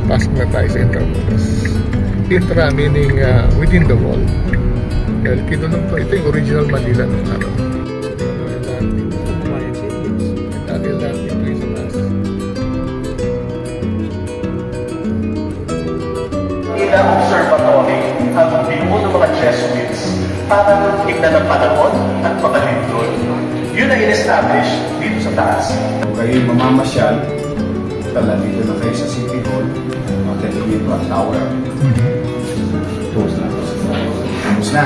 pasok na tayo sa Intramuros. Intra meaning within the wall. Dahil kinulong ko, ito yung original Manila ng araw. Dahil natin ito yung sa taas. Observatory ang binuo ng mga Jesuits para tignan ang panahon at mga lindol. Yun ang in-establish dito sa taas. Kung kayo mamamasyal, tala dito na kayo sa City Hall, makatingin po ang tower. Tapos na. Tapos na.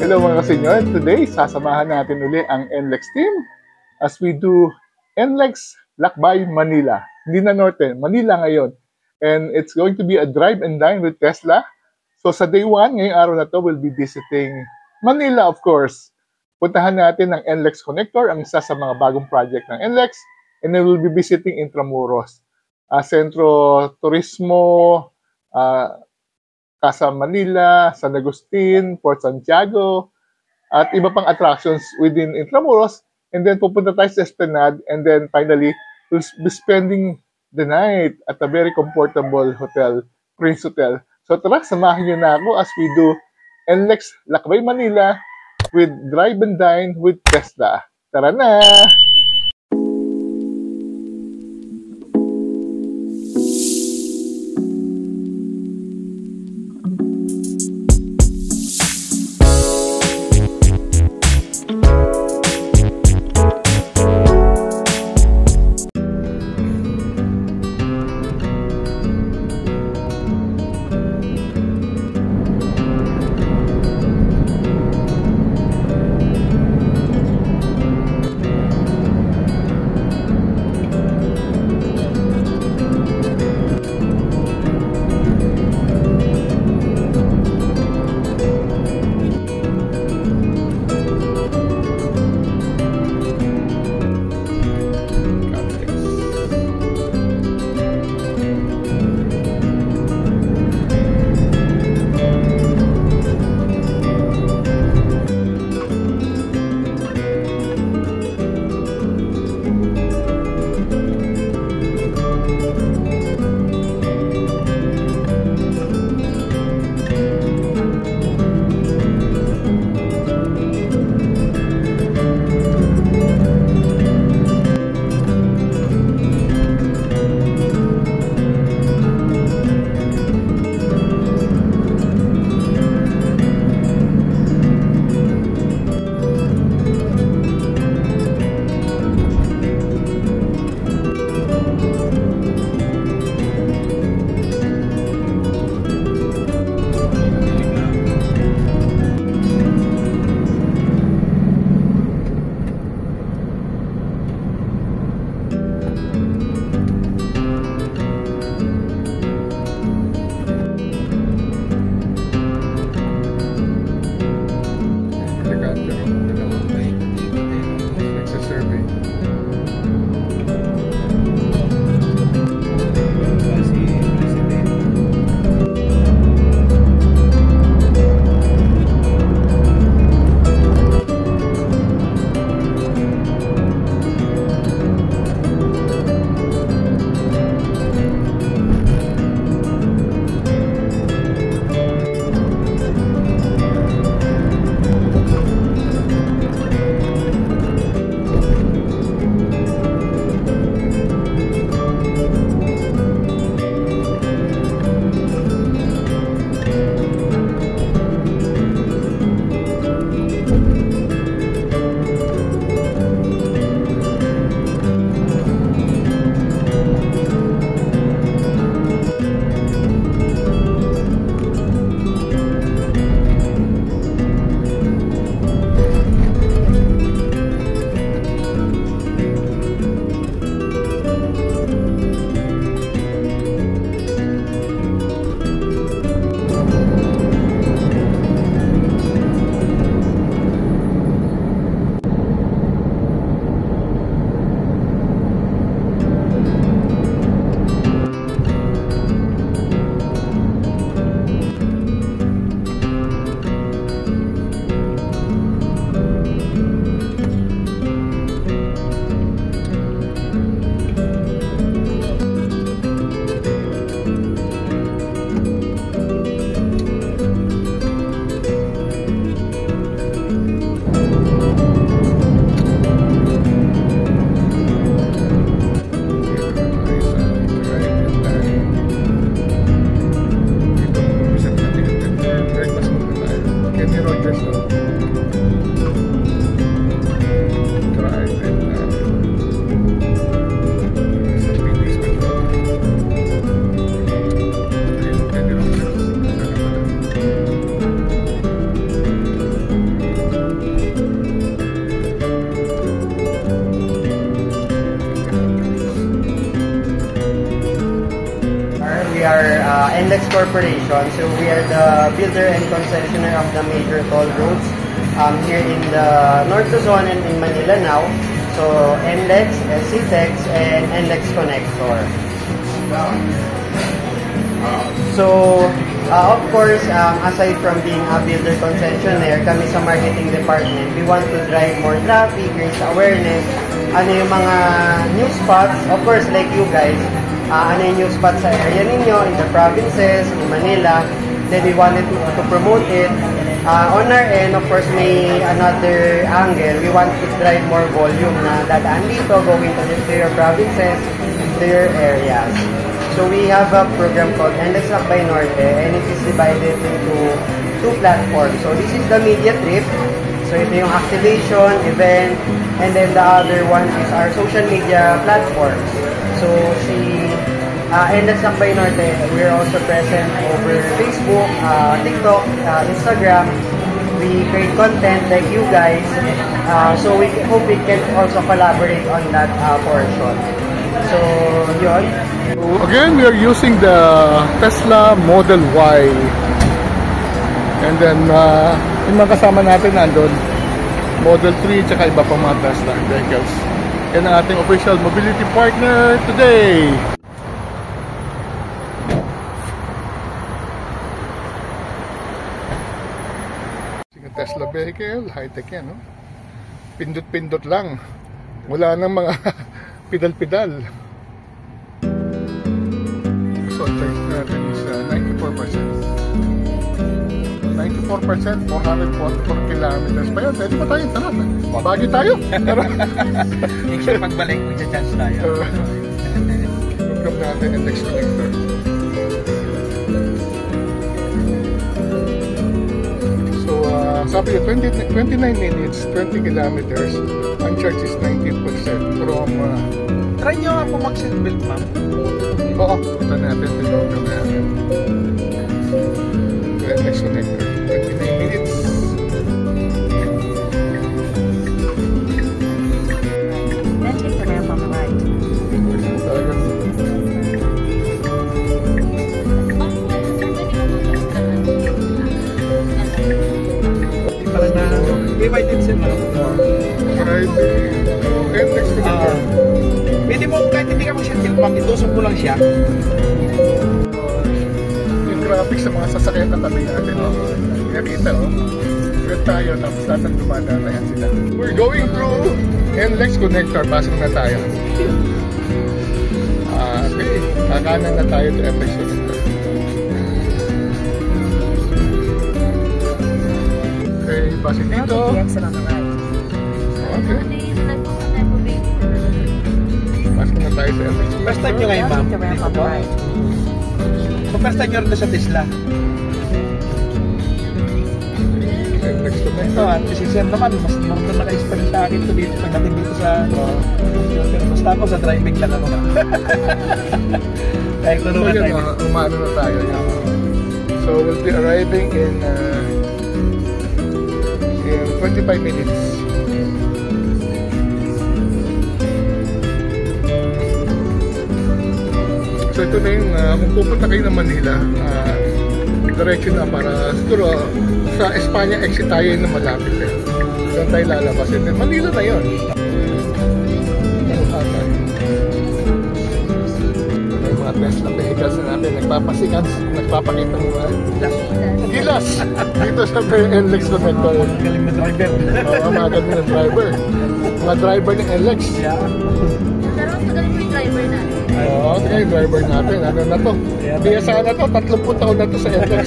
Hello mga kasenyor, today sasamahan natin uli ang NLEX team as we do NLEX Lakbay Manila. Hindi na Norte, Manila ngayon. And it's going to be a drive and dine with Tesla. So sa day 1, ngayong araw na to, we'll be visiting Manila of course. Puntahan natin ang NLEX Connector, ang isa sa mga bagong project ng NLEX. And then we'll be visiting Intramuros, Centro Turismo, Casa Manila, San Agustin, Port Santiago, at iba pang attractions within Intramuros. And then pupunta tayo sa Esplanade, and then finally, we'll be spending the night at a very comfortable hotel, Prince Hotel. So tara, samahan nyo na ako as we do NLEX Lakbay Manila with Drive and Dine with Tesla. Tara na! Drive and sa Phoenix pa ito. Ayun, pwede rin pala. We are NLEX Corporation, so we are the builder and concessionaire of the major toll roads here in the North Luzon and in Manila now. So NLEX, SCTEX, and NLEX Connector. So of course, aside from being a builder concessionaire, kami sa marketing department, we want to drive more traffic, raise awareness, ano yung mga new spots, of course like you guys, ano yung new spots sa area ninyo, in the provinces, in Manila, then we wanted to promote it. On our end, of course, may another angle, we want to drive more volume na dadaan dito, going to your provinces, to your areas. So we have a program called NLEX Lakbay Norte, and it is divided into 2 platforms. So this is the media trip. So ito yung activation, event, and then the other one is our social media platforms. So NLEX Lakbay Norte, we're also present over Facebook, TikTok, Instagram. We create content like you guys. So we hope we can also collaborate on that portion. So yun. Again, we are using the Tesla Model Y. And then, yung mga kasama natin nandun, Model 3, tsaka iba pang mga Tesla vehicles. Yan ang ating official mobility partner today. Tesla vehicle, high-tech yan, no? Pindot-pindot lang. Wala nang mga pedal-pedal. So, charge natin is 94%. 94%, 444 kilometers pa yun. Pwede pa tayo, tara. Bagay tayo. Tara. Make sure pagbalik, mag-chance tayo. Program natin, NLEX Connector. Sabi niya, 29 minutes, 20 kilometers. Ang charge is 19% from... Try nyo nga po mag-seatbelt, ma'am. Oo, ito natin, program natin. NLEX Connector, 29 minutes. Then take the ramp on the right. Talagang... May white din sila. Friday. NLEX Connector. Pwede mo, kahit hindi ka mag-seatbelt, ma'am, itusok mo lang siya. Yung traffic sa mga sasakyan na tabi natin. Nakita, no? Red tayo, tapos lahat ng dumadaan na yan sila. We're going through NLEX Connector. Pasok na tayo. Okay. Kakanan na tayo to NLEX Connector. Okay, pasok Now dito. take the exit on the right. Okay. Pasok na tayo sa NLEX. First time nyo ngayon, Now ma'am. take the ramp on the right. So, first time nyo rin na sa Tesla. NLEX Ito, Connector. kasi sir naman, mas normal na ka-experience sa akin ito dito pagdating dito sa computer. Basta ako sa driving lang ako. Kahit So tulungan yun, tayo. umano na tayo. So we'll be arriving in 25 minutes. So ito na yung, kung pupunta kayo ng Manila, diretso na para siguro sa Espanya exit tayo na malapit eh. Saan tayo lalabas? And then Manila na yun. Yung mga Tesla vehicles na natin, nagpapasikat, nagpapakita ng mga gilas dito sa NLEX Connector. Galing na driver. Oo, mga galing ng driver. Mga driver ng NLEX. Pero mas magaling mo yung driver natin. Oo, okay, driver natin. Ano na to? Biyasa na to, 30 taon na to sa NLEX.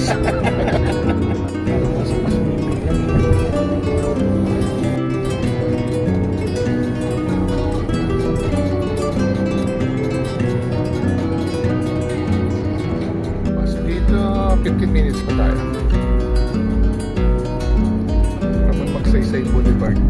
Basta dito, 15 minutes pa tayo. delivered.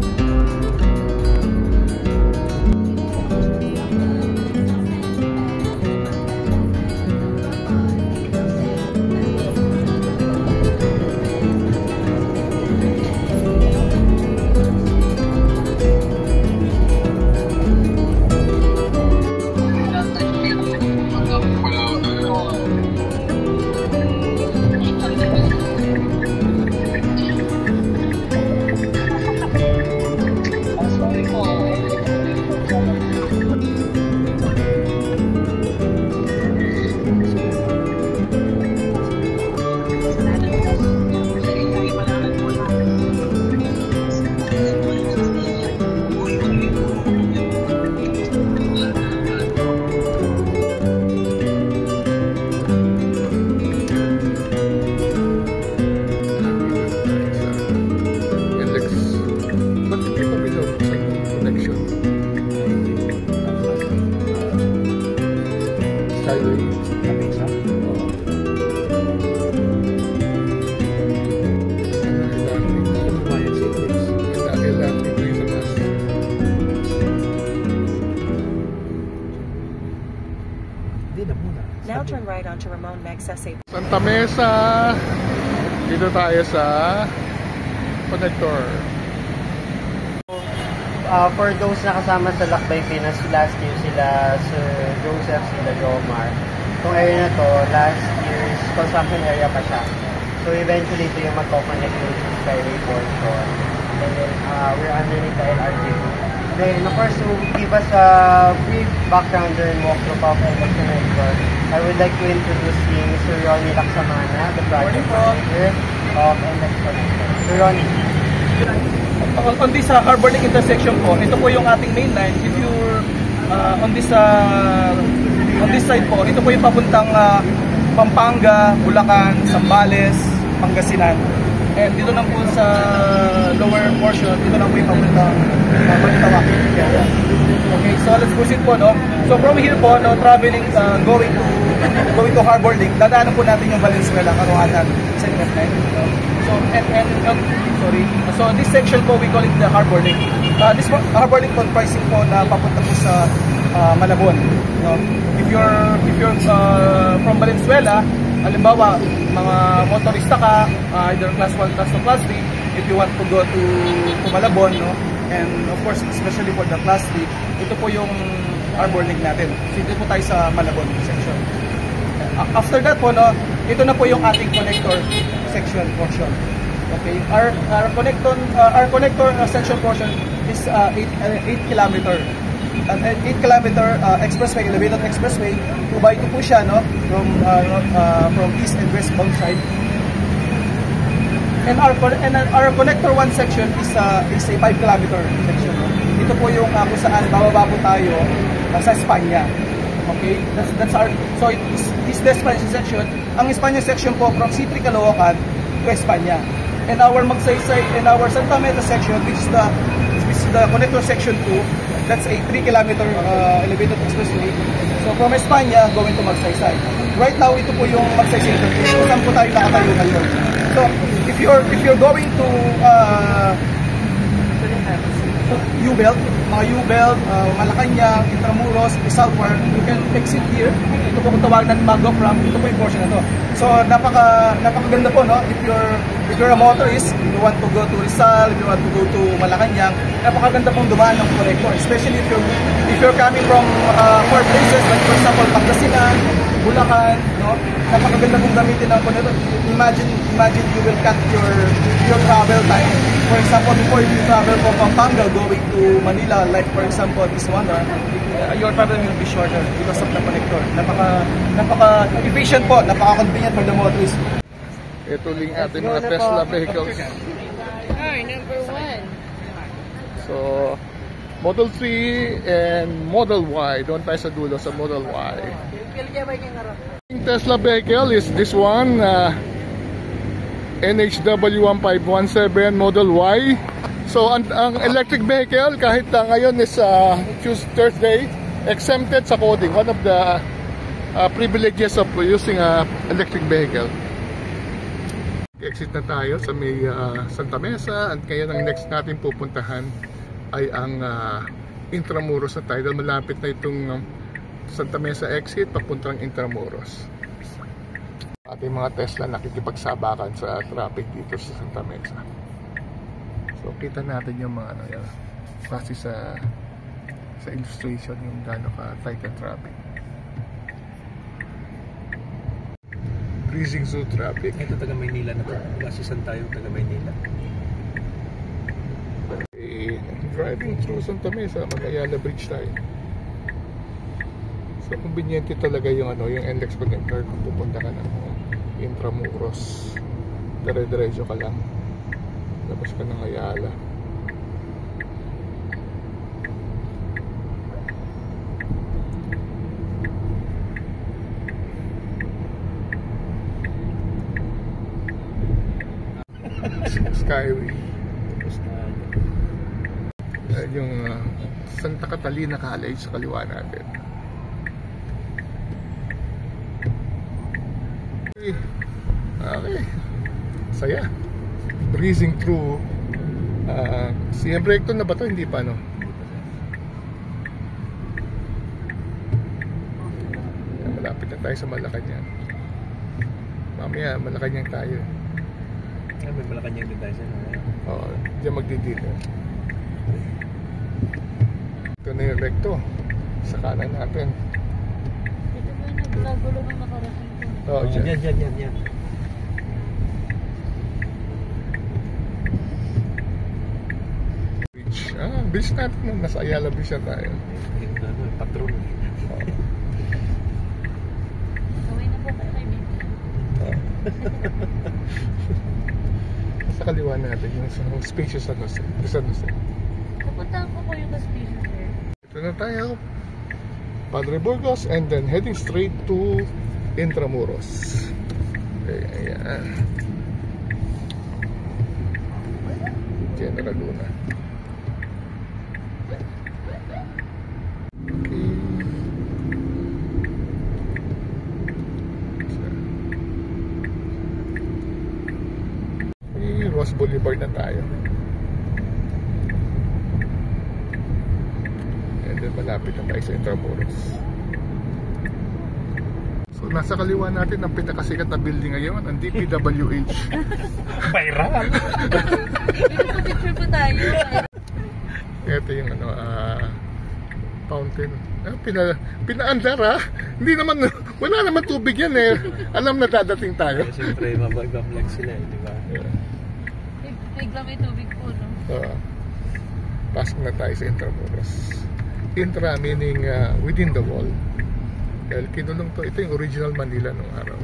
Now turn right onto Ramon Magsaysay. Santa Mesa. Dito tayo sa connector. For those na kasama sa Lakbay Pinas last year, sila Sir Joseph, sila Jomar. Itong area na to, last year's construction area pa siya. So eventually ito yung magkoconnect with the Skyway portion. And then we're underneath the LRT. Then of course, to give us a brief background and walkthrough of NLEX Connector, I would like to introduce si Mr. Ronnie Laksamana, the project manager of NLEX Connector. Sir Ronnie. On this Harbor Lake intersection po, ito po yung ating main line. If you're on this side po, ito po yung papuntang Pampanga, Bulacan, Zambales, Pangasinan. And dito lang po sa lower portion, dito lang po yung papuntang Balintawak. Okay, so let's proceed po, no? So from here po, no, traveling, going to Harbor Lake, dadaanan po natin yung Valenzuela, Karuanan, segment 9. So, so this section po, we call it the Harbor Lake. This Harbor Lake comprising po na papunta po sa Malabon. No? If you're from Valenzuela, halimbawa, mga motorista ka, either class 1, class 2, class 3, if you want to go to Malabon, no? And of course, especially for the class 3, ito po yung Harbor Lake natin. So, ito po tayo sa Malabon section. After that po, no, ito na po yung ating connector section portion. Okay, our connector section portion is 8 kilometer. 8 kilometer expressway, elevated expressway, 2x2 po siya, no, from east and westbound side. And our connector 1 section is a 5 kilometer section. Ito po yung kung saan bababa po tayo sa Espanya. Okay, that's our, so this the Espanya section. Ang Espanya section po from C3 Caloocan to Espanya. And our Magsaysay and our Santa Mesa section, which is the connector section 2, that's a 3 kilometer elevated expressway. So from Espanya going to Magsaysay. Right now ito po yung Magsaysay interchange. So saan po tayo nakatayo ngayon? So if you're going to U-Belt, mga U-Belt, Malacanang, Intramuros, Southward, you can exit here. Ito po kung tawag natin Magog Ramp, ito po yung portion na to. So napakaganda po, no? If you're a motorist, if you want to go to Rizal, if you want to go to Malacanang, napakaganda pong dumaan ng connector, especially if you're coming from far places like for example Pangasinan, Bulacan, no? Napakaganda pong gamitin ng connector. Imagine you will cut your travel time. For example, before you travel from Pampanga going to Manila, like for example this one, your travel will be shorter because of the connector. Napaka-efficient po, napaka-convenient for the motorist. Ito lang ating mga Tesla vehicles. Hi, number 1. So, Model 3 and Model Y. Doon tayo sa dulo sa Model Y. Yung Tesla vehicle is this one, NHW1517 Model Y. So, ang electric vehicle, kahit ngayon is Thursday, exempted sa coding. One of the privileges of using a electric vehicle. Exit na tayo sa may Santa Mesa at kaya ang next natin pupuntahan ay ang Intramuros na tayo. Dahil malapit na itong Santa Mesa exit papuntang Intramuros. Ating mga Tesla nakikipagsabakan sa traffic dito sa Santa Mesa. So kita natin yung mga ano yan, kasi sa illustration yung gano'n ka tight ang traffic. Freezing zoo traffic. Ito taga Maynila na to. Masisan tayo taga Maynila. Driving through Santa Mesa, mag-Ayala Bridge tayo. So conveniente talaga yung yung NLEX connector kung pupunta ka ng Intramuros. Dire-diretso ka lang. Labas ka ng Ayala. Skyway. Yung Santa Catalina College sa kaliwa natin. Okay. Saya. Breezing through. Siyempre ito na ba ito? Hindi pa, no? Malapit na tayo sa Malacanang. Mamaya Malacanang tayo. May Malacanang din tayo sa Oo, diyan magdidito. Ito na yung recto sa kanan natin. Ito ba yung naglagulo ng nakarating ko? Oo, dyan. Yan. Bridge. Bridge natin na. Nasa Ayala Bridge na tayo. Patron. Gawin na po kayo kay Baby. Sa kaliwa natin yung spacious San Jose. Kapuntahan ko yung ka-species there. Ito na tayo. Padre Burgos and then heading straight to Intramuros. Okay, ayan. General Luna. Okay. Ross Boulevard na tayo. And then malapit na tayo sa Intramuros. So nasa kaliwa natin ang pinakasikat na building ngayon, ang DPWH. Viral! Dito picture po tayo. Ito yung fountain. Pinaandar ha. Hindi naman, wala naman tubig yan eh. Alam na dadating tayo. Siyempre, mabag-vlog sila eh, di ba? Yeah. Bigla may tubig po, no? Pasok na tayo sa Intramuros. Intra meaning within the wall. Dahil kinulong to, ito yung original Manila nung araw.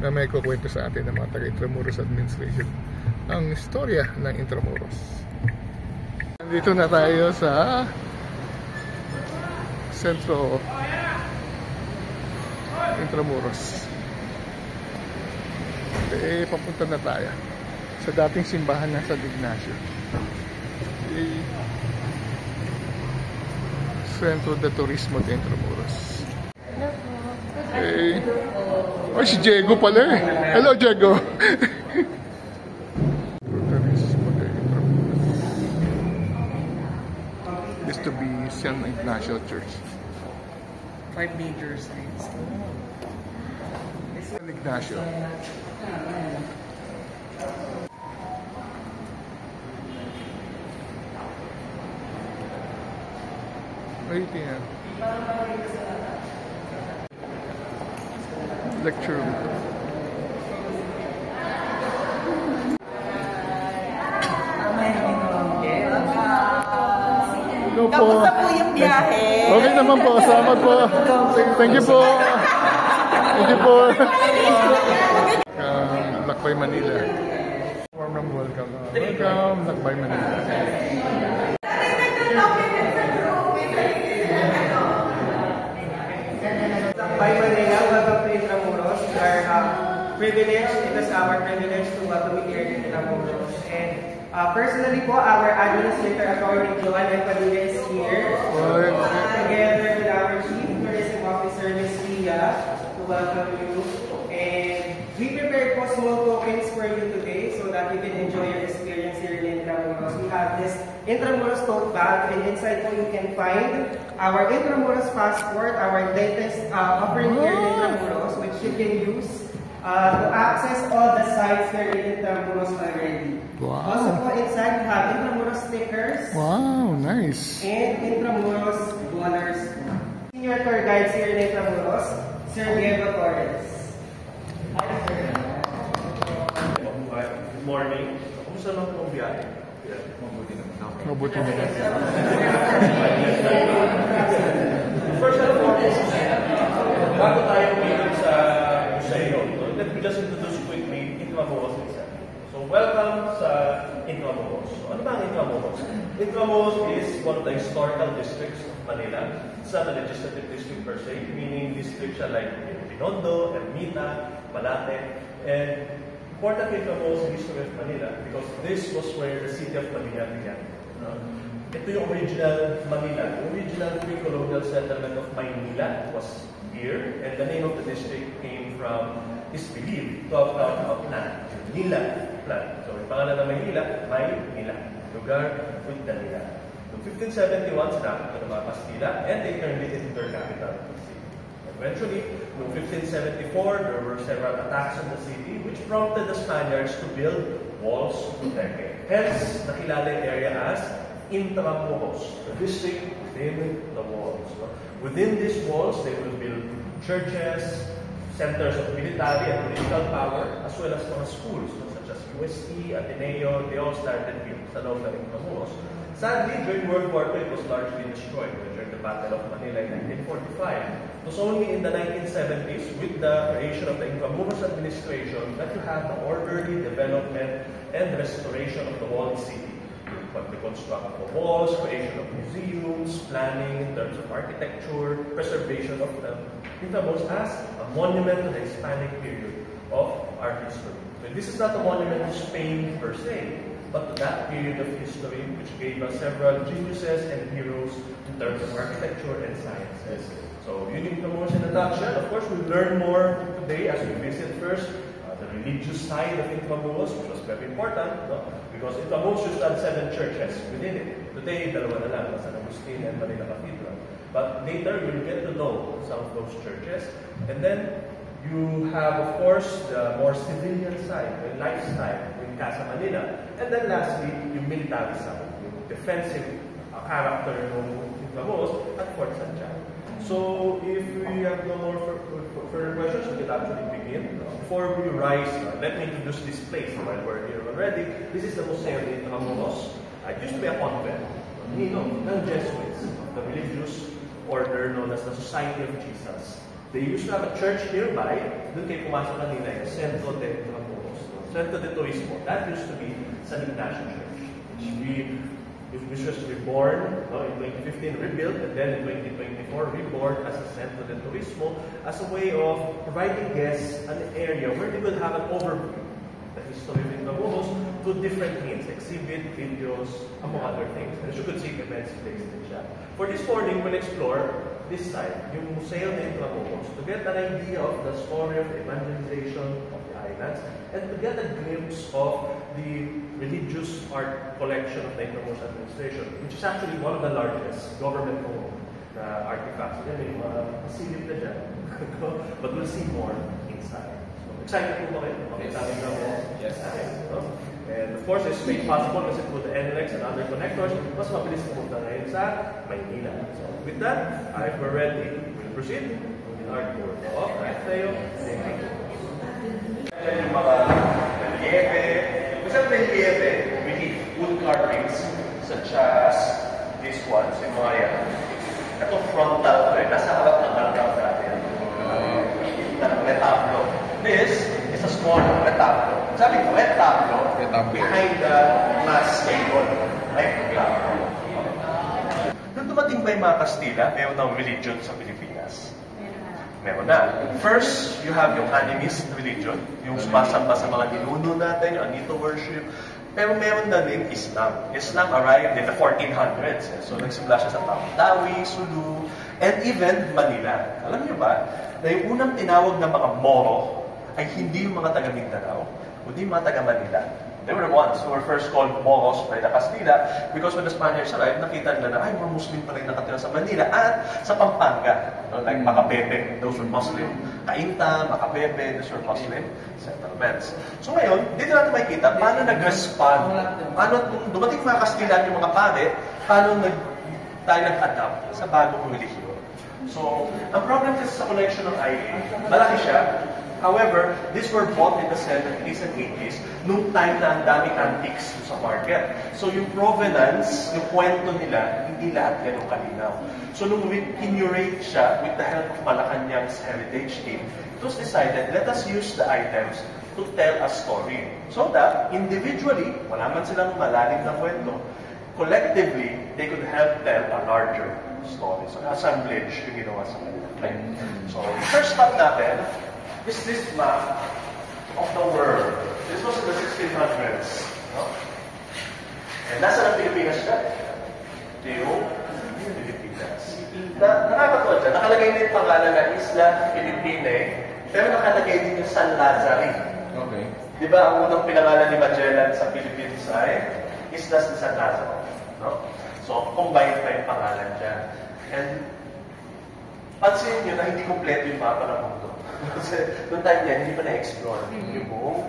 Na may kukwento sa atin ng mga taga-Intramuros Administration. Ang istorya ng Intramuros. Dito na tayo sa sentro Intramuros. Okay, papunta na tayo sa dating simbahan ng San Ignacio. Okay. Centro de Turismo de Intramuros. Okay. Oh, si Diego pala eh. Hello, Diego. Turismo de Intramuros. Used to be San Ignacio Church. 5 major sites. San Ignacio. Right here. Lecture room. Hello po. Kamusta po yung biyahe? Okay naman po. Salamat po. Thank you po. Thank you po. Lakbay Manila. Warm ng welcome. Welcome, Lakbay Manila. By Manila, welcome to Intramuros. We are privileged, it is our privilege to welcome you here in Intramuros. And personally po, our Administrator Attorney Joan Padilla is here. Together with our Chief Tourism Officer, Ms. Ria, to welcome you. And we prepared po small tokens for you today so that you can enjoy your experience here in Intramuros. We have this Intramuros tote bag, and inside po you can find our Intramuros passport, our latest offering here in Intramuros, which you can use to access all the sites here in Intramuros already. Wow. Also po inside, we have Intramuros stickers. Wow, nice. And Intramuros banners. Senior tour guides here in Intramuros, Sir Diego Torres. Hi, sir. Good morning. Kumusta naman po ang biyahe? Mabuti na. First and foremost, bago tayo umitin sa museo, let me just introduce quickly Intramuros itself. So, welcome sa Intramuros. So, ano ba ang Intramuros? Intramuros is one of the historical districts of Manila. It's not a legislative district per se, meaning districts like Binondo, Ermita, Malate, and important Intramuros in the history of Manila because this was where the city of Manila began. Ito yung original Manila. The original pre-colonial settlement of Maynila was here, and the name of the district came from, is believed to have come from land, Nila plant. So, yung pangalan ng Maynila, Maynila, lugar with the Nila. Noong 1571, sinakot ito ng mga Kastila, and they turned it into their capital. Eventually, noong 1574, there were several attacks on the city which prompted the Spaniards to build walls to protect it. Hence, nakilala yung area as Intramuros, the district within the walls. Within these walls, they will build churches, centers of military and political power, as well as mga schools, such as UST, Ateneo. They all started here sa loob ng Intramuros. Sadly, during World War II, it was largely destroyed during the Battle of Manila in 1945. It was only in the 1970s, with the creation of the Intramuros administration, that you have the orderly development and restoration of the walled city. The construction of walls, creation of museums, planning in terms of architecture, preservation of the Intramuros as a monument to the Hispanic period of our history. So this is not a monument to Spain per se, but to that period of history which gave us several geniuses and heroes in terms of architecture and sciences. So, yun yung Intramuros in a nutshell. Of course, we'll learn more today as we visit first the religious side of Intramuros, which was very important, no? Because Intramuros used to have 7 churches within it. Today, dalawa na lang, San Agustin and Manila Cathedral. But later, you'll get to know some of those churches. And then, you have, of course, the more civilian side, the lifestyle in Casa Manila. And then lastly, yung military side, yung defensive character ng Intramuros at Fort Santiago. So, if we have no more further questions, we can actually begin. Before we rise, let me introduce this place while we're here already. This is the Museo de Intramuros. It used to be a convent, ng Jesuits, the religious order known as the Society of Jesus. They used to have a church nearby. Doon kayo pumasok kanina yung Centro de Intramuros. Centro de Turismo. That used to be San Ignacio Church, which was reborn in 2015, rebuilt, and then in 2024, reborn as a Centro de Turismo as a way of providing guests an area where they will have an overview of the history of Intramuros to different means, exhibit, videos, among other things. And as you could see, events placed in siya. For this morning, we'll explore this side, yung Museo de Intramuros, to get an idea of the story of the evangelization of the islands, and to get a glimpse of the religious art collection of the Intramuros administration, which is actually one of the largest government-owned artifacts. Yan, may mga silip na dyan. But we'll see more inside. So, excited po ba kayo? Makita rin na mo. Yes. And of course, it's made possible kasi through the NLEX and other connectors, mas mabilis na punta ngayon sa Maynila. So, with that, if we're ready, we'll proceed in our tour of Mateo. Thank you. Yung mga relieve, isang relieve, we need wood carvings such as this one, yung mga yan. Itong frontal, nasa harap ng background natin. Retablo. This is a small retablo. Sabi ko, retablo behind the mass table. Right? Nung dumating ba yung mga Kastila, meron ng religion sa Pilipinas? Meron na. First, you have yung animist religion, yung sumasamba sa mga ninuno natin, yung Anito worship. Pero meron na din Islam. Islam arrived in the 1400s. So, nagsimula siya sa Tawi, Sulu, and even Manila. Alam niyo ba, na yung unang tinawag ng mga Moro ay hindi yung mga taga Mindanao, kundi yung mga taga Manila. They were the ones who were first called Moros by the Castilla because when the Spaniards arrived, nakita nila na ay, mga Muslim pa rin nakatira sa Manila at sa Pampanga. Like Macabebe, those were Muslim. Cainta, Macabebe, those were Muslim settlements. So ngayon, dito natin makikita paano nag-respond. Paano nung dumating mga Kastilan yung mga pare, paano tayo nag-adapt sa bagong relihiyon. So, ang problem kasi sa collection ng ID, malaki siya. However, these were bought in the 70s and 80s nung time na ang daming antiques sa market. So yung provenance, yung kwento nila, hindi lahat ganun kalinaw. So nung we-curate siya with the help of Malacanang's heritage team, it was decided, let us use the items to tell a story. So that, individually, wala man silang malalim na kwento, collectively, they could help tell a larger story. So assemblage yung ginawa sa kanila. Okay? So, first stop natin, is this map of the world. This was in the 1600s. No? And nasa ng Pilipinas siya. Ito yung Pilipinas. Nakakatawa dyan, nakalagay din yung pangalan na Isla Filipinae, pero nakalagay din yung San Lazare. Okay. Di ba ang unang pinangalan ni Magellan sa Philippines ay Islas de San Lazaro. No? So, combined pa yung pangalan dyan. And pansin nyo na hindi kompleto yung mapa ng mundo. Kasi noong time niya, hindi pa na-explore yung buong,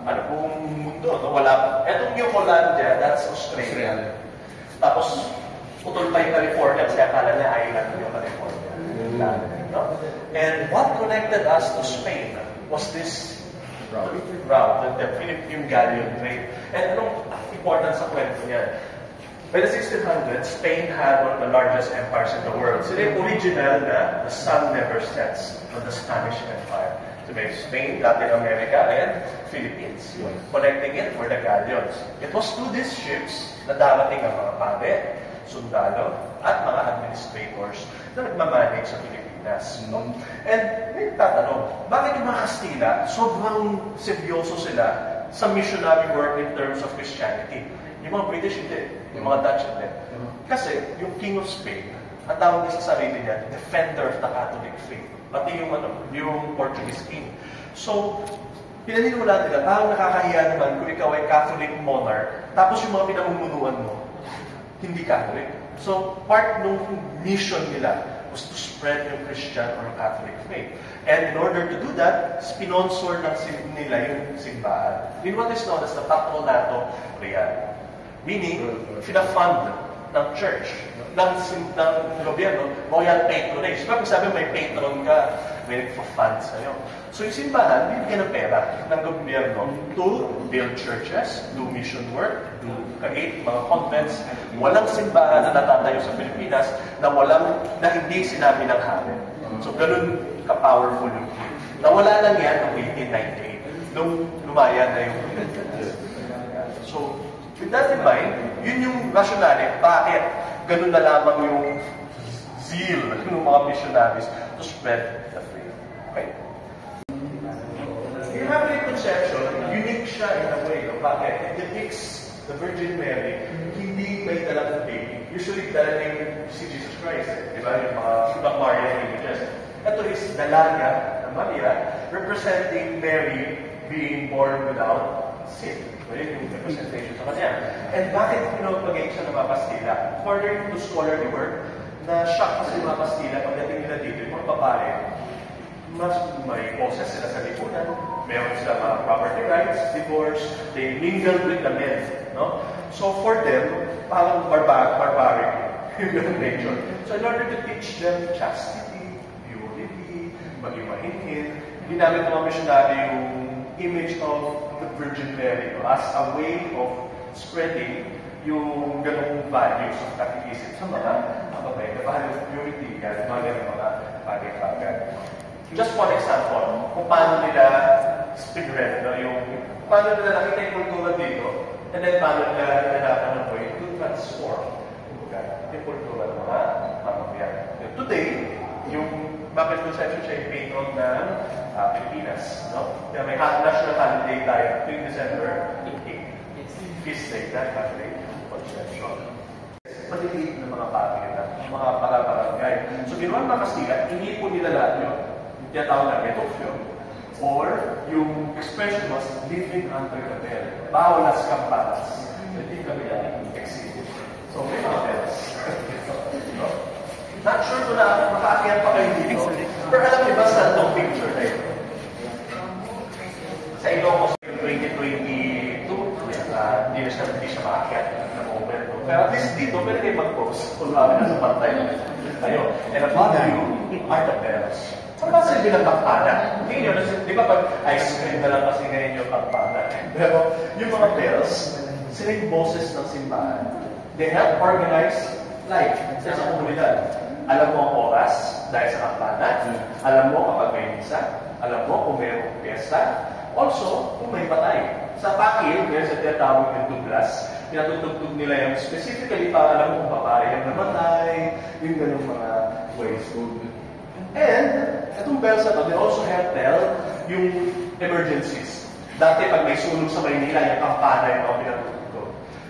buong mundo. No? Wala. Etong yung Hollandia, that's Australia. Tapos, putol pa yung California kasi akala na island yung California. No? And what connected us to Spain was this route, yung galleon trade. And anong important sa kwento niya? By the 1600s, Spain had one of the largest empires in the world. Sila yung original na the sun never sets of the Spanish Empire. So may Spain, Latin America, and Philippines. Connecting it were the galleons. It was through these ships na darating ang mga pare, sundalo, at mga administrators na nagmamanage sa Pilipinas. No? And may tatanong, bakit yung mga Kastila, sobrang seryoso sila sa missionary work in terms of Christianity? Yung mga British hindi. Yung mga Dutch hindi. Kasi yung King of Spain, ang tawag niya sa sarili niya, defender of the Catholic faith. Pati yung Portuguese king. So, pinaniniwala nila, parang nakakahiya naman kung ikaw ay Catholic monarch, tapos yung mga pinamumunuan mo, hindi Catholic. So, part ng mission nila was to spread yung Christian or Catholic faith. And in order to do that, sponsor nila yung simbahan. In what is known as the Patronato Real. Meaning, fina-fund ng church, ng gobyerno, royal patronage. Diba, kung sabi may patron ka, may funds sa'yo. So yung simbahan, bibigyan ng pera ng gobyerno to build churches, do mission work, do create mga convents. Walang simbahan na natatayo sa Pilipinas na hindi sinabi ng hari. So ganun ka-powerful yung king. Nawala lang yan noong 1898, nung lumaya na yung So, with that in mind, yun yung rationale, bakit ganun na lamang yung zeal ng mga missionaries to spread the faith. Okay? The Immaculate Conception, unique siya in a way. No? Bakit? It depicts the Virgin Mary, hindi may dalang baby. Usually, dala na yung si Jesus Christ. Diba? Yung mga ibang Marian images. Ito is dalaga na Maria, representing Mary being born without sin. So, yun yung representation sa kanya. And bakit pinapagay siya ng mga Kastila? According to scholarly work, na-shock kasi yung mga Kastila pagdating nila dito, yung mga babae, mas may boses sila sa lipunan, meron sila mga property rights, divorce, they mingled with the men. No? So for them, parang barbaric yung nature. So in order to teach them chastity, purity, maging mahinhin, ginamit ng mga missionary yung image of the Virgin Mary as a way of spreading yung ganong values of catechism sa mga babae, the value of purity, mga bagay-bagay. Just one example, kung paano nila spread, paano nila nakita yung kultura dito, and then paano nila nilalaman ng way to transform yung kultura ng mga mamamayan. Today, yung Immaculate Conception siya yung patron ng Pilipinas. No? Kaya may national holiday tayo tuwing December 8. Feast day, that Immaculate Conception. Maliliit na mga pamilya, mga parabarangay. So, ginawa ng mga Kastila, inipon nila lahat yun. Yung tinatawag na Metofio. Or, yung expression was living under the bell. Bawal las campanas. Hindi kami exist. So, may mga bells. No? Not sure kung makaakyat pa kayo dito. Pero alam niyo ba sa itong picture na ito? Sa Ilocos 2022, hindi siya makaakyat na moment. Pero at least dito, pwede kayo mag-post kung nasa pantay tayo. And above you are the bells. Ano ba silbi ng kampana? Hindi nyo, di ba pag ice cream na lang kasi ngayon yung kampana? Pero yung mga bells, sila yung boses ng simbahan. They help organize life sa komunidad. Alam mo ang oras dahil sa kampana. Alam mo kapag may misa. Alam mo kung mayroong piyesta. Also, kung may patay. Sa Pakil, meron sa tinatawag yung Douglas, pinatutugtog nila yung specifically para alam mo kung babae yung namatay, yung ganung mga ways. And, itong bells na to, they also help tell yung emergencies. Dati, pag may sunog sa Maynila, yung kampana yung mga pinatutugtog.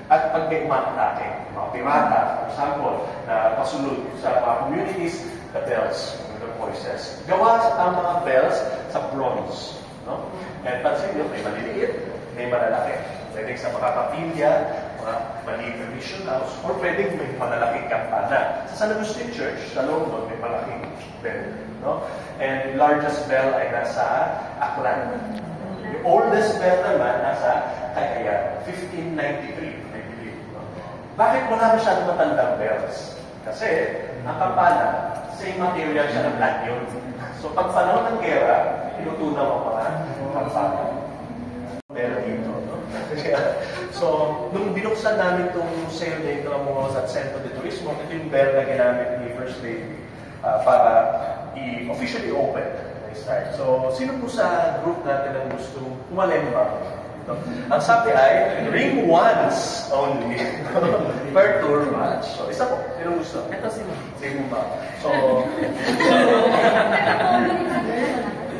At pag may umatake, mga pirata, for example, na pasunod sa mga communities, the bells, the voices. Gawa ang mga bells sa bronze. No? And pansin nyo, may maliliit, may malalaki. Pwedeng sa mga kapilya, mga maliit na mission house, or pwedeng may malalaking kampana. Sa San Agustin Church, sa London, may malaking bell. No? And the largest bell ay nasa Aklan. The oldest bell naman nasa Cagayan, 1593, I believe. No? Bakit wala masyadong matandang bells? Kasi, ang kampana, same material siya ng lanyon. So, pag panahon ng gera, tinutunaw ang mga kampana. Pero dito, no? So, nung binuksan namin itong sale na ito at Centro de Turismo, ito yung bell na ginamit ni First Lady para i-officially open. Start. So, sino po sa group natin ang gusto kumalemba? Ang sabi ay, ring once only per tour match. So, isa po. Sino gusto? Ito si Mumba. So,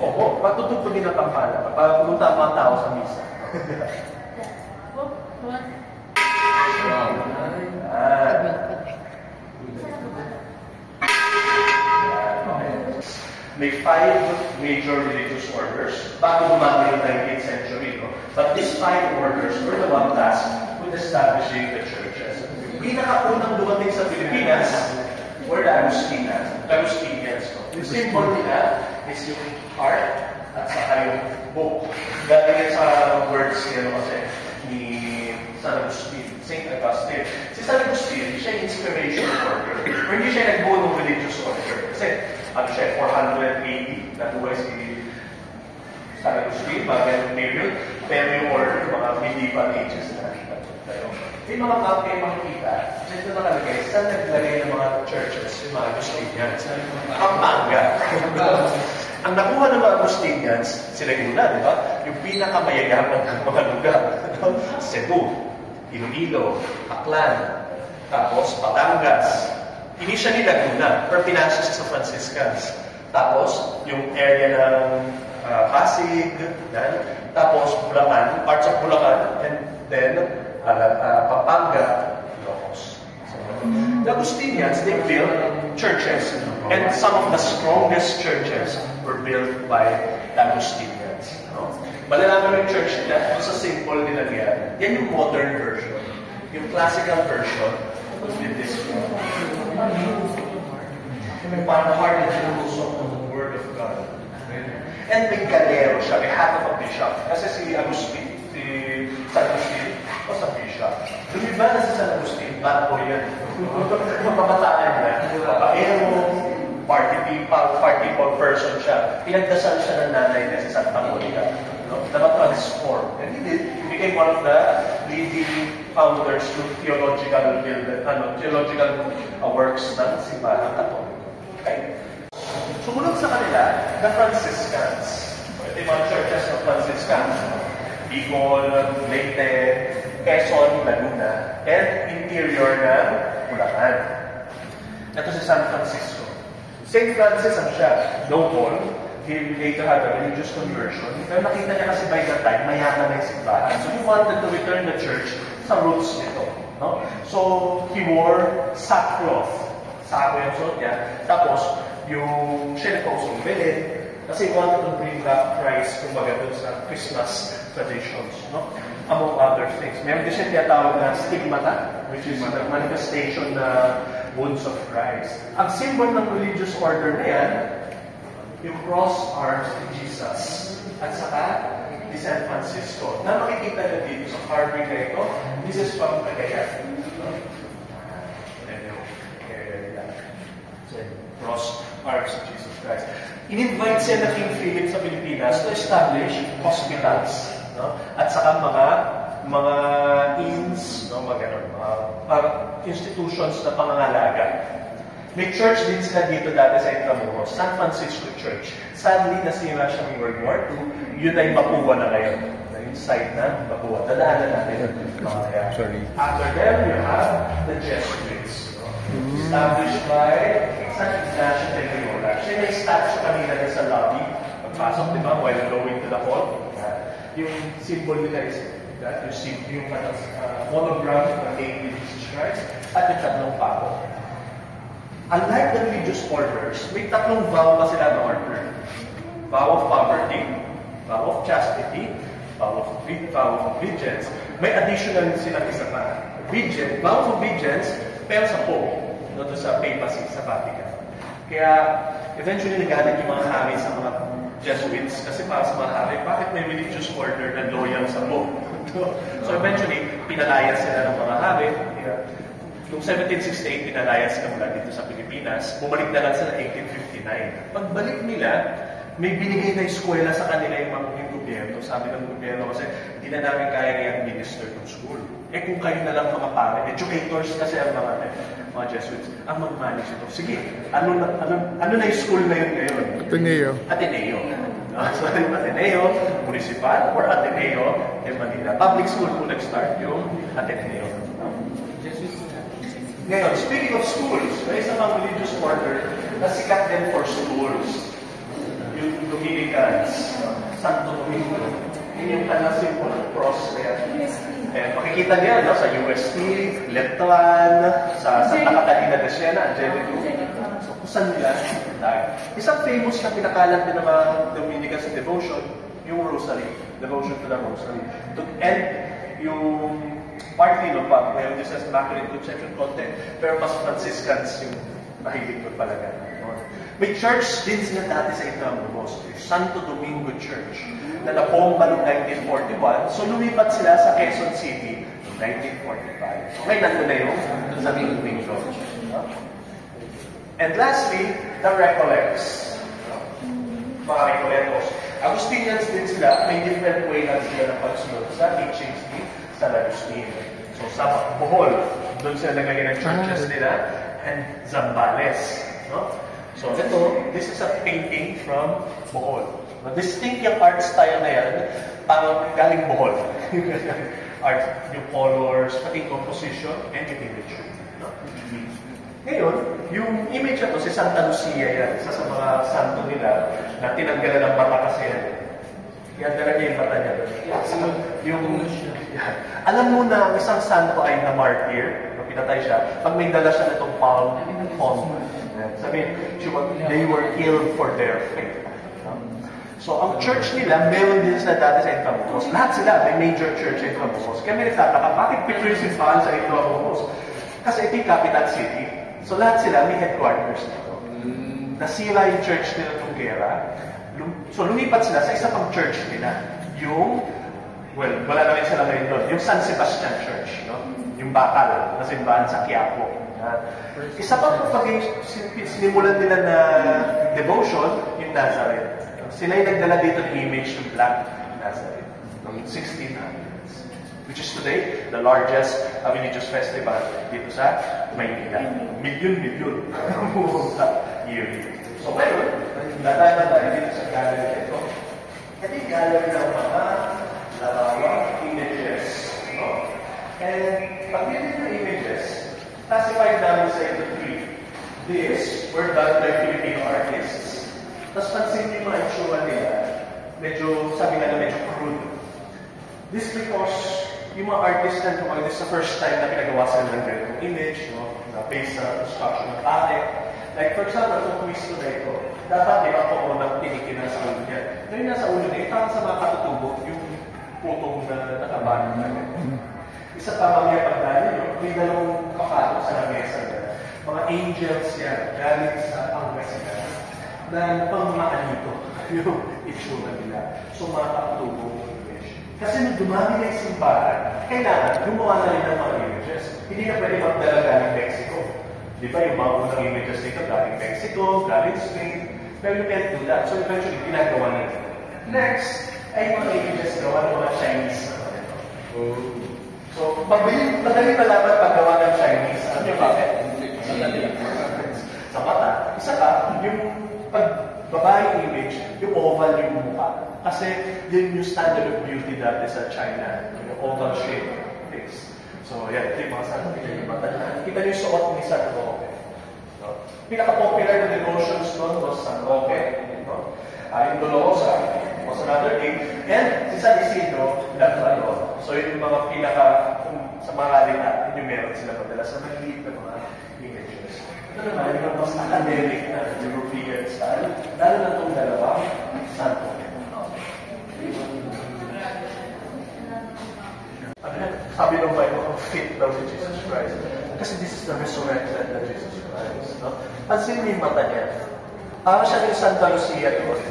oo, matutugtog din ang kampana para pumunta ang mga tao sa misa. May 5 major religious orders bago dumami yung 19th century. No? But these 5 orders were the one tasked with establishing the churches. Pinakaunang dumating sa Pilipinas were the Agustinians. No? Yung symbol nila is yung heart at saka yung book. Galing sa words kasi ni San Agustin, St. Augustine. Si San Agustin, siya yung inspiration order. Pero hindi siya nagbuo ng religious order. Kasi siya 480 nabuhay si San Agustin, mga period, pero yung order, mga medieval ages na tayo. Yung mga map kayo makikita, dito nakalagay, saan naglagay ng mga churches, yung mga Agustinians? Pampanga. Ang nakuha ng mga Agustinians, sila una, di ba? Yung pinakamayayaman ng mga lugar. Cebu, Iloilo, Aklan, tapos Batangas. Initially, Laguna, pero pinasok sa Franciscans. Tapos, yung area ng Pasig, tapos Bulacan, parts of Bulacan, and then Pampanga, Ilocos. So, the Agustinians, they built churches, and some of the strongest churches were built by the Agustinians. No? Malalaman yung church nila, sa symbol nila niya. Yan yung modern version. Yung classical version was with this one. Parang heart and rules of the Word of God. And may galero siya, may hat of a bishop. Kasi si Agustin, si San Agustin, was a bishop. Lumiba na si San Agustin, bad boy yan. Yung pamataan niya, babaero, party people person siya. Pinagdasal siya ng nanay niya si Santa Monica. Na-transform. And he did. He became one of the leading founders to theological works ng simbahan Katoliko. Okay? Sumunod sa kanila, the Franciscans. Ito yung mga churches ng Franciscans. Bicol, Leyte, Quezon, Laguna, and interior ng Bulacan. Ito si San Francisco. St. Francis ang siya, noble. He later had a religious conversion. Pero nakita niya kasi by that time, mayaman na yung simbahan. So he wanted to return the church sa roots nito. No? So he wore sackcloth. Sako yung suot niya. Tapos, yung siya na pausong bilid, Kasi wanted to bring back Christ, kumbaga dun sa Christmas traditions, no? Among other things. Meron din siya tinatawag na stigmata, which is the manifestation na wounds of Christ. Ang symbol ng religious order na yan, yung cross arms ni Jesus. At saka, ni San Francisco. Na makikita nyo dito sa carving na ito, this is from Cagayan. Cross arms of Jesus Christ. In-invite siya na King Philip sa Pilipinas to establish hospitals, no? At saka mga inns, no, para institutions na pangangalaga. May church din sila dito dati sa Intramuros, San Francisco Church. Sadly, nasira siya ng World War II. Yun ay Mapua na ngayon. Yung site na Mapua. Dadaanan natin. Sorry. After them, you have the Jesuits. No? Established by San Ignacio de Loyola. Siya may statue kanina na sa lobby. Pagpasok, di ba, while going to the hall. Yung symbol nila is that, yung monogram ng name of Jesus Christ at yung tatlong pako. Unlike the religious orders, may tatlong vow pa sila na order. Vow of poverty, vow of chastity, vow of obedience. May additional silang isa pa. Vow of obedience, pero sa Pope, no, sa papacy, sa Vatican. Kaya, eventually nagalit yung mga hari sa mga Jesuits kasi para sa mga hari, bakit may religious order na loyal sa Pope? So eventually, pinalayas sila ng mga hari. Noong 1768, pinalayas ka mula dito sa Pilipinas. Bumalik na lang sila 1859. Pagbalik nila, may binigay na eskwela sa kanila yung gobyerno. Sabi ng gobyerno kasi, hindi na namin kaya i-administer ng school. Eh kung kayo na lang mga pare, educators kasi ang mga Jesuits, ang mag-manage ito. Sige, ano na yung school na yun ngayon? Ateneo. So, Ateneo, municipal, or Ateneo in Manila. Public school po nag-start yung Ateneo. Ngayon, speaking of schools, may isang mga religious order na sikat din for schools. Yung Dominicans, Santo Domingo. Yun yung kanilang symbol ng cross na yan. And makikita niya no, sa UST, Letran, sa Santa Catalina de Siena, Angelico. So, kung saan nila? Isang famous na pinakalat din ng mga Dominicans sa devotion, yung Rosary. Devotion to the Rosary. To end yung partly, no, pa, ngayon this is Immaculate Conception content, pero mas Franciscans yung mahilig ko talaga. No? May church din sila dati sa Intramuros, Santo Domingo Church, na napomba noong 1941. So lumipat sila sa Quezon City noong 1945. So ngayon nandun na yung Santo Domingo. No? And lastly, the Recollects. No? Mga Recoletos. Agustinians din sila, may different way lang sila ng pagsunod sa teachings ni San Agustin. So sa Bohol, doon sila nagagay ng churches nila, and Zambales. No? So ito, this is a painting from Bohol. Distinct yung art style na yan, parang galing Bohol. Art, yung colors, pati composition, and yung imagery. No? Ngayon, yung image na to, si Santa Lucia yan, isa sa mga santo nila na tinanggalan ng mata kasi yan. Yan, dala niya yung mata niya. So, alam mo na isang santo ay na martyr, pinatay siya, pag may dala siya nitong palm, sabi, they were killed for their faith. So, ang church nila, meron din sila dati sa Intramuros. Lahat sila, may major church sa Intramuros. Kaya may nagtataka, bakit principal sa Intramuros? Kasi ito yung capital city. So, lahat sila may headquarters dito. Nasira yung church nila ng gera. So, lumipat sila sa isa pang church nila. Yung, well, wala na rin sila ngayon doon. Yung San Sebastian Church, no? Yung bakal na simbahan sa Quiapo. Isa pa pag sinimulan nila na devotion, yung Nazareth. Sila yung nagdala dito ng image ng Black Nazareth noong 1600s. Which is today, the largest religious festival dito sa Maynila. Milyon sa yearly. So ngayon, dadaan na tayo dito sa gallery ito. Ito yung gallery ng mga lalawang images. No? And pag nilin na images, classified namin sa ito three. These were done by Filipino artists. Tapos pansin yung mga itsura nila, medyo, sabi nga na medyo crude. This because yung mga artists na ito, this is the first time na pinagawa sila ng ganitong image, no? Na based sa construction ng pare. Like for example, kung Kristo na ito, dapat di ba po unang tinikinan sa ulo niya. Ngayon nasa ulo niya, parang sa mga katutubo, yung putong na nakabanan na ganyan. Isa pa mamaya pagdali nyo, may dalawang kapato sa lamesa na mga angels yan, galing sa Pangasinan, na pangmaanito yung itsura nila. So mga katutubo English. Kasi nung dumami na yung simbahan, kailangan gumawa na rin ng mga images. Hindi na pwede magdala galing Mexico. Di ba yung mga unang images nito galing Mexico, galing Spain, pero you can't do that. So eventually, ginagawa na rin. Next, ay mga images gawa ng mga Chinese. So, madali malaman paggawa ng Chinese. Ano yung bakit? Sa mata. Isa pa, yung pagbabae image, yung oval yung mukha. Kasi yun yung standard of beauty dati sa China. Yung oval shape face. So, yan. Ito yung mga San Roque yung mata na. Kita niyo yung suot ni San Roque. No? Pinaka-popular na devotions doon was San Roque. No? Yung Dolorosa was another thing. And si San Isidro, Labrador. So, yun yung mga sa mga ralita, yun yung meron sila padala sa maliit na mga images. Ito naman, yung mas academic na European style, lalo na itong dalawa, Santo. Sabi ng Bible, ang fit daw si Jesus Christ. Kasi this is the resurrected na Jesus Christ. No? Pansin mo yung mata niya. Para siya yung Santa Lucia doon.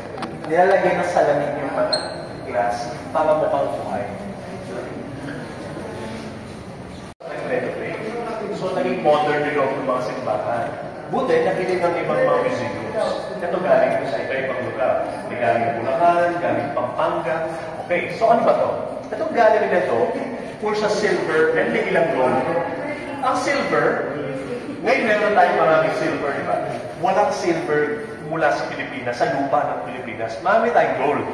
Nilalagay na salamin yung mata. Glass. Para mukhang buhay. So, naging modern din yung mga simbahan. Buti, nabili ng ibang mga museums. Ito galing sa iba-ibang lugar. Galing Bulacan, galing Pampanga. Okay, so ano ba ito? Itong gallery na ito, puro sa silver and may ilang gold. Ang silver, ngayon meron tayong maraming silver, di ba? Walang silver mula sa Pilipinas, sa lupa ng Pilipinas. Marami tayong gold.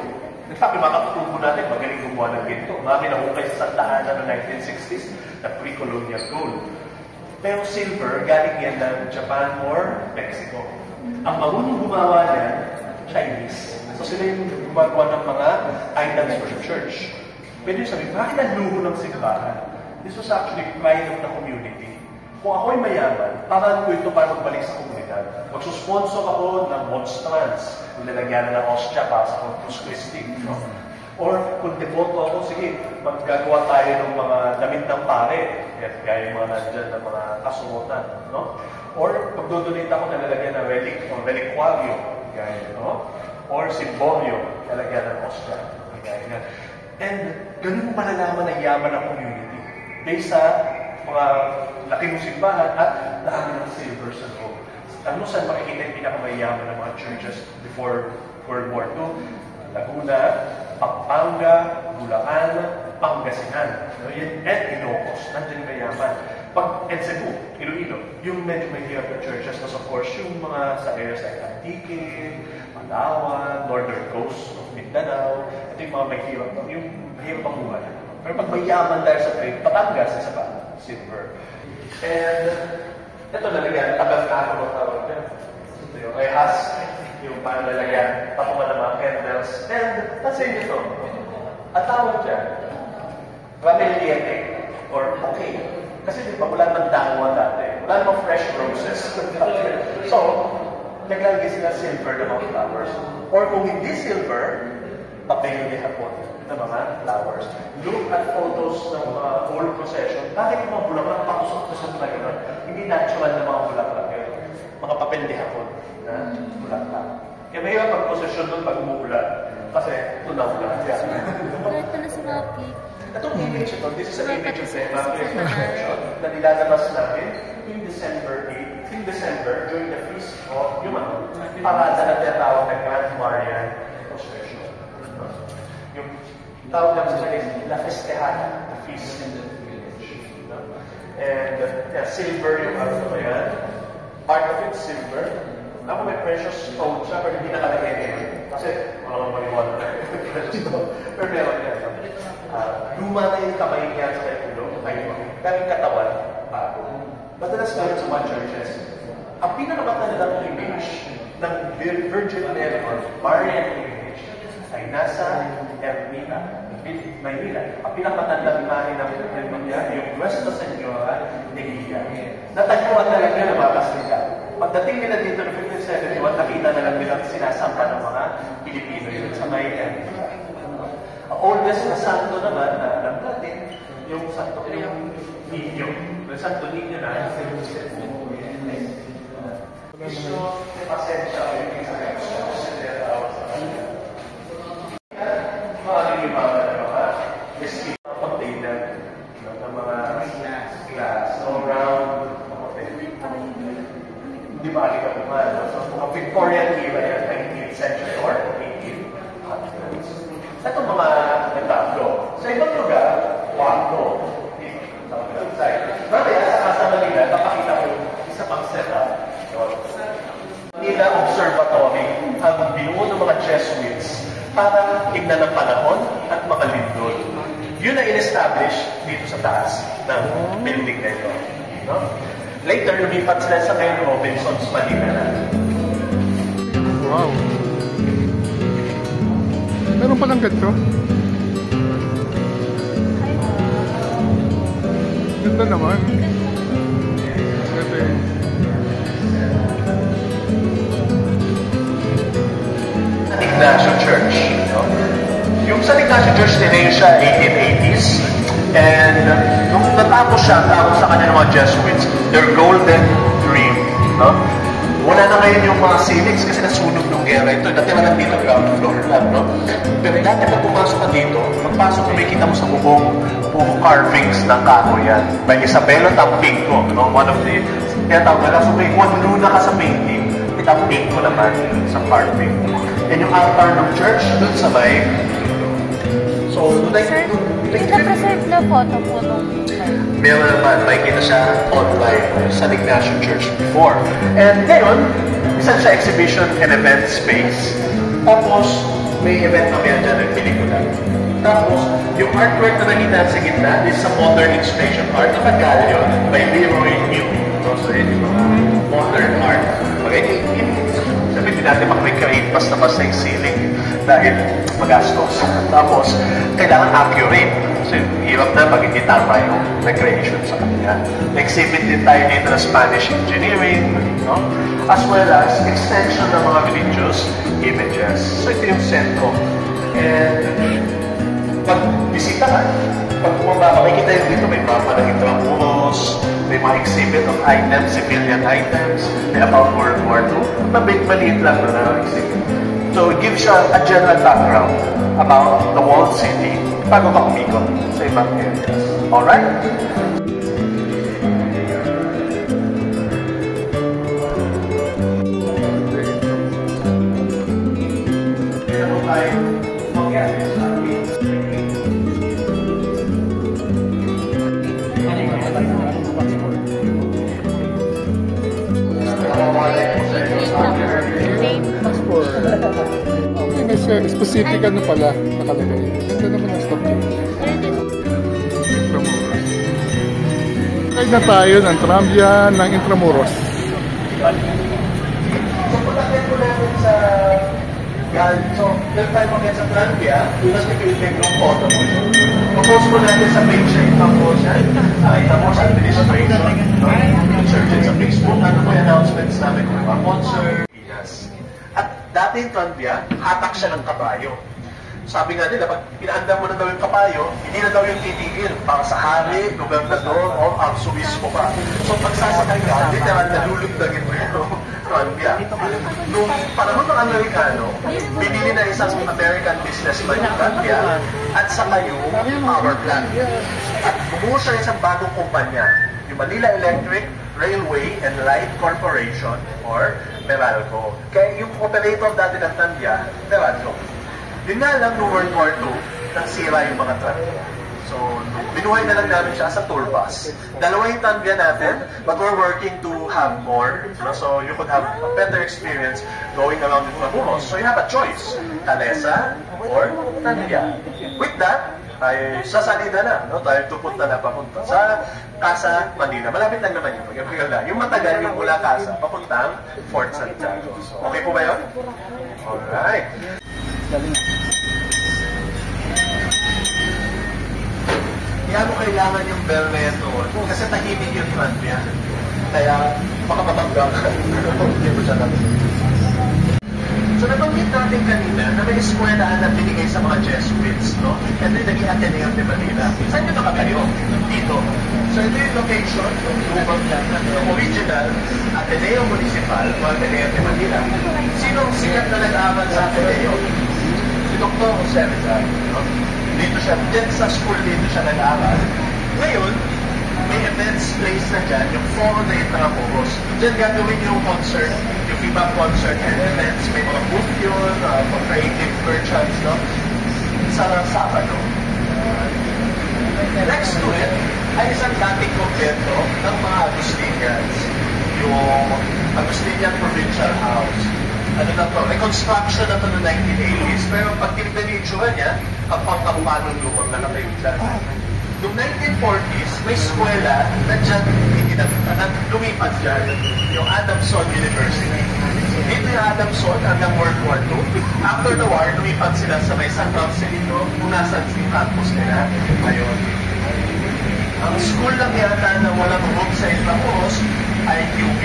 In fact, yung mga katutubo natin, magaling gumawa ng ginto. Marami na hukay sa tahanan ng 1960s na pre-colonial gold. Pero silver, galing yan ng Japan or Mexico. Ang marunong gumawa niyan, Chinese. So sila yung gumagawa ng mga items for the church. Pwede yung sabihin, bakit ang luho ng simbahan? This was actually pride of the community. Kung ako'y mayaman, parang ko ito para magbalik sa komunidad. Magsusponsor ako ng monstrance, nilalagyan ng ostya para sa Corpus Christi. No? Or kung devoto ako, sige, maggagawa tayo ng mga damit ng pare, gaya yung mga nandyan ng mga kasuotan. No? Or magdodonate ako na lalagyan ng relic o reliquario, gaya, no? Or simbolyo, lalagyan ng ostya, gaya nga. And ganun mo malalaman na yaman ng community based sa mga laking simbahan at dami ng silver sa loob. Alam mo saan makikita yung pinakamayaman ng mga churches before World War II? Laguna, Pampanga, Bulacan, Pangasinan. No? And Ilocos, nandiyan yung mayaman. And Cebu, Iloilo, yung medyo mahirap na churches was of course yung mga sa areas like Antique, Palawan, Northern Coast of Mindanao. Ito yung mga mahirap, yung mahirap ang buhay. Pero pag mayaman dahil sa trade, Batangas, isa pa, silver. And ito nalagyan, tagal na ako ng tawag dyan. Ito yung rehas, yung panlalagyan, patungan ng mga candles. And kasi ito, at tawag dyan, rameliete, or bouquet. Kasi di ba, wala nang dangwa dati. Wala namang fresh roses. So, naglalagay sila silver na mga flowers. Or kung hindi silver, papel de hapon na mga flowers. Look at photos ng mga old procession. Bakit yung mga bulaklak pakusok-kusok na gano'n? Hindi natural na mga bulaklak yun. Mga papel de hapon na bulaklak. Kaya mahirap pag-procession doon pag umuulan. Kasi tunaw-ulan. Kahit pala sa Rocky. Itong image ito, this is an image of the Immaculate Conception na nilalabas natin in December 8, in December, during the feast of yung parada na tinatawag na Grand Marian Procession. Yung tawag naman sa kanya, La Festejada, the feast in the village. And silver yung ano ba yan? Part of it, silver. Ako may precious stone siya, pero hindi nakalagay ngayon. Kasi wala mang maniwala na precious stone. Pero meron yan. Luma na yung kamay niya sa ulo, pero yung katawan, bago. Madalas meron sa mga churches. Ang pinakamatandang image ng Virgin Mary or Marian image ay nasa Ermita, Maynila. Ang pinakamatandang imahe ng Ermita, yung Nuestra Senora de Guia. Natagpuan talaga ng mga Kastila. Pagdating nila dito ng 1571, nakita na lang nilang sinasampa ng mga Pilipino yun sa may end. Ang oldest na santo naman na alam natin, yung santo, yung Niño. Yung santo Niño na, yung Kristo, pasensya ko yung isa kayo. Yung mga biscuit, container ng mga glass, all round, hindi ba alika po man? So, mga Victorian era yan, 19th century or 1800s. Ito mga nagtatlo. Sa ibang lugar, kwarto. Mamaya, sa Casa Manila, napakita ko yung isa pang setup. Manila Observatory ang binuo ng mga Jesuits para tignan ng panahon at makalindol. Yun na in-establish dito sa taas ng building na ito. No? Later, lumipat sila sa ngayon Robinson's Manila na. Wow. Meron palang ganito? Ganda naman. Ganda eh. San Ignacio Church. No? Yung San Ignacio Church, tinayo siya 1880s. And nung natapos siya, tawag sa kanya ng mga Jesuits, their golden dream. No? Wala na ngayon yung mga civics kasi nasunog ng gera ito. Dati wala dito ground floor lang. No? Pero dati pag pumasok ka dito, magpasok mo, makikita mo sa bubong, puro carvings ng kahoy yan. May Isabela Tampinco. No? One of the, kaya tawag na, so may one luna ka sa painting, may Tampinco naman sa carving. And yung altar ng church, dun sa may, so, Sir, yung na-preserve na photo po nung meron naman, makikita siya online sa Ignacio Church before. And ngayon, isa siya exhibition and event space. Tapos, may event kami dyan ng pelikula. Tapos, yung artwork na nakita sa gitna is sa modern installation art of a galleon by Leroy Newton. So, yun yung mga modern art. Okay, sabi din natin mag-recreate basta-basta yung ceiling dahil magastos. Tapos, kailangan accurate. Kasi hirap na pag hindi tama yung recreation sa kanya. Exhibit din tayo dito na Spanish engineering, no? As well as extension ng mga religious images. So, ito yung sentro. And pag bisita ka, pag bumaba ka, makikita yung dito may mapa ng Intramuros, may mga exhibit of items, civilian items, may about World War II. Maliit lang na exhibit. So, it gives you a general background about the walled city bago ka umikot sa ibang areas. Alright? Ano tayo mangyari sa akin? May specific ano pala nakalagay. Ganda naman ang stop niya. Intramuros. Kaya na tayo ng tramya ng Intramuros. So, pagkakit ko natin sa so, meron tayo mga sa tramya, tapos may yung photo mo. Popost ko natin sa page sa Intramuros yan. Intramuros Administration. Search it sa Facebook. Ano po yung announcements namin kung mga concert. Yes. At dati yung tramya, hatak siya ng kabayo. Sabi nga nila, pag pinaandar mo na daw yung kabayo, hindi na daw yung titigil para sa hari, gobernador, o ang suwismo pa. So pagsasakay ka, literal na lulugdagin mo yung tramya. Nung panahon ng Amerikano, binili na isang American businessman yung tramya at saka yung power plant. At bumuo siya isang bagong kumpanya, yung Manila Electric Railway and Light Corporation or Meralco. Kaya yung operator dati ng tramya, Meralco. Yun nga lang, noong World War II, nagsira yung mga tramya. So, binuhay na lang namin siya sa tour bus. Dalawa yung tramya natin, but we're working to have more. So, you could have a better experience going around the Intramuros. So, you have a choice, Calesa or tramya. With that, tayo sasalida na, no? Tayo tupunta na papunta sa Casa Manila. Malapit lang naman yun. Yung matagal, yung mula Casa, papuntang Fort Santiago. So, okay po ba yun? Alright. Kaya mo kailangan yung bell na ito kasi tahimik yung tramya. Kaya makapatanggap kung hindi mo siya natin. So nabanggit natin kanina na may eskwelahan na binigay sa mga Jesuits, no? Ito yung naging Ateneo de Manila. Saan nyo nakatayo? Dito. So ito yung location, yung lumang yung original Ateneo Municipal o Ateneo de Manila. Sino ang sikat na nag-aaral sa Ateneo? Si Dr. Jose Rizal. No? Dito siya, dyan sa school dito siya nag-aaral. Ngayon, may events place na dyan, yung Foro de Intramuros. Dyan gagawin yung concert, yung iba concert and events. May mga booth yun, for creative merchants, no? Sa Sabado. Next to it, ay isang dating kumpleto ng mga Agustinians. Yung Agustinian Provincial House. Ano na to? Reconstruction na to noong 1980s. Pero pag tinignan yung itsura niya, ang pangkahumanong lumang nakatayo dyan. Noong 1940s, may eskwela na dyan lumipat dyan, yung Adamson University. Dito yung Adamson hanggang World War II. After the war, lumipat sila sa may San Marcelino kung nasan si campus nila ngayon. Ang school lang yata na walang room sa Intramuros ay UP.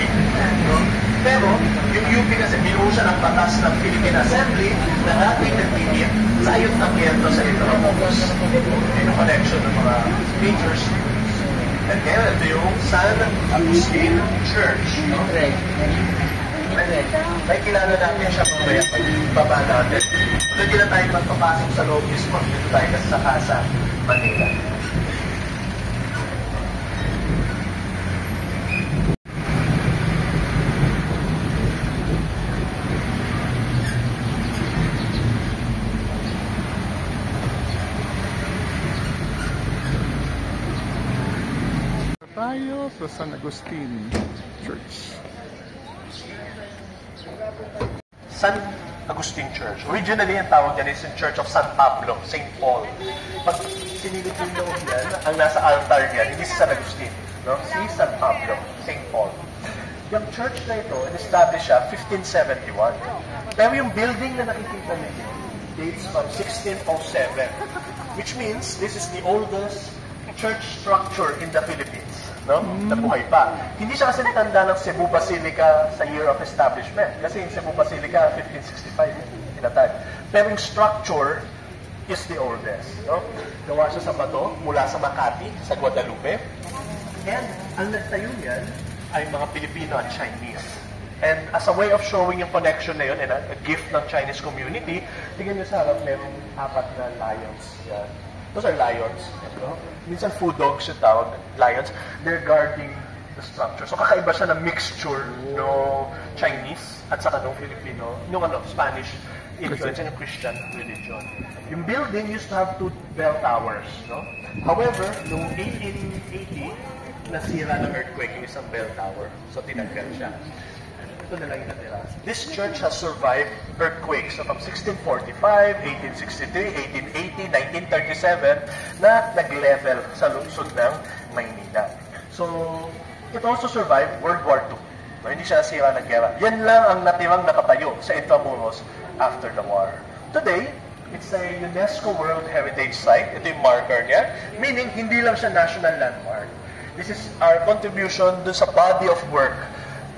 No? Pero, yung UP kasi binuo siya ng batas ng Philippine Assembly na natin nagpinit sa ayuntamiento sa Intramuros. Yun yung connection ng mga major students. And kaya ito yung San Agustin Church. No? May kilala natin siya mamaya pag baba natin. Hindi na tayo magpapasok sa loob mismo. Dito tayo sa Casa Manila. Tayo sa San Agustin Church. San Agustin Church. Originally, ang tawag yan is yung Church of San Pablo, St. Paul. Pag sinilip yung loob yan, ang nasa altar yan, hindi si San Agustin, no? Si San Pablo, St. Paul. Yung church na ito, in-establish siya 1571. Pero yung building na nakikita ninyo dates from 1607, which means this is the oldest church structure in the Philippines. No? Nabuhay pa. Hindi siya kasi tanda ng Cebu Basilica sa year of establishment. Kasi yung Cebu Basilica, 1565, tinatag. Pero yung structure is the oldest. No? Gawa siya sa bato, mula sa Makati, sa Guadalupe. And ang nagtayo niyan ay mga Pilipino at Chinese. And as a way of showing yung connection na yun and a gift ng Chinese community, tingnan nyo sa harap, merong 4 na lions. Yan. Those are lions. You know? Minsan food dogs yung tawag, lions. They're guarding the structure. So kakaiba siya ng mixture no Chinese at saka no Filipino, no Spanish influence and Christian religion. Yung building used to have 2 bell towers. No? However, noong 1880, nasira ng earthquake yung isang bell tower. So tinanggal siya. Ito na lang yung natira. This church has survived earthquakes from 1645, 1863, 1880, 1937 na nag-level sa lungsod ng Maynila. So, it also survived World War II. No, hindi siya nasira ng gera. Yan lang ang natirang nakatayo sa Intramuros after the war. Today, it's a UNESCO World Heritage Site. Ito yung marker niya. Meaning, hindi lang siya national landmark. This is our contribution dun sa body of work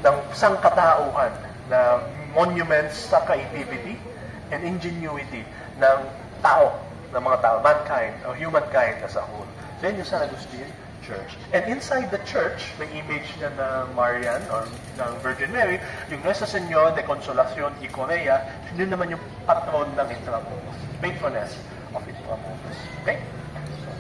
ng sangkatauhan na monuments sa creativity and ingenuity ng tao, ng mga tao, mankind, or humankind as a whole. So yun yung San Agustin Church. And inside the church, may image na ng Marian or ng Virgin Mary, yung Nuestra Señora de Consolación y Correa, yun naman yung patron ng Intramuros, patroness of Intramuros. Okay?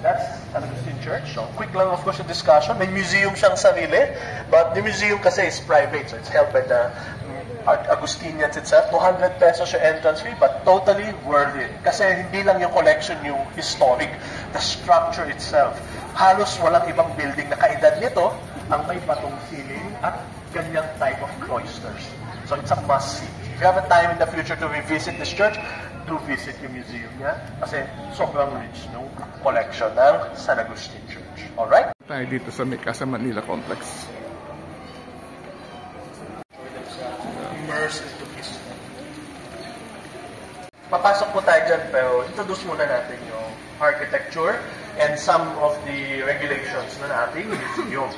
That's San Agustin Church. So, quick lang, of course, yung discussion. May museum siyang sarili, but the museum kasi is private, so it's held by the Agustinians itself. 200 pesos yung entrance fee, but totally worth it. Kasi hindi lang yung collection yung historic, the structure itself. Halos walang ibang building na kaedad nito ang may batong ceiling at ganyang type of cloisters. So, it's a must-see. If you have a time in the future to revisit this church, do visit yung museum niya kasi sobrang rich no collection ng San Agustin Church. Alright? Tayo dito sa may Casa Manila Complex. Immerse into history. Papasok po tayo dyan pero introduce muna natin yung architecture and some of the regulations na ating museum.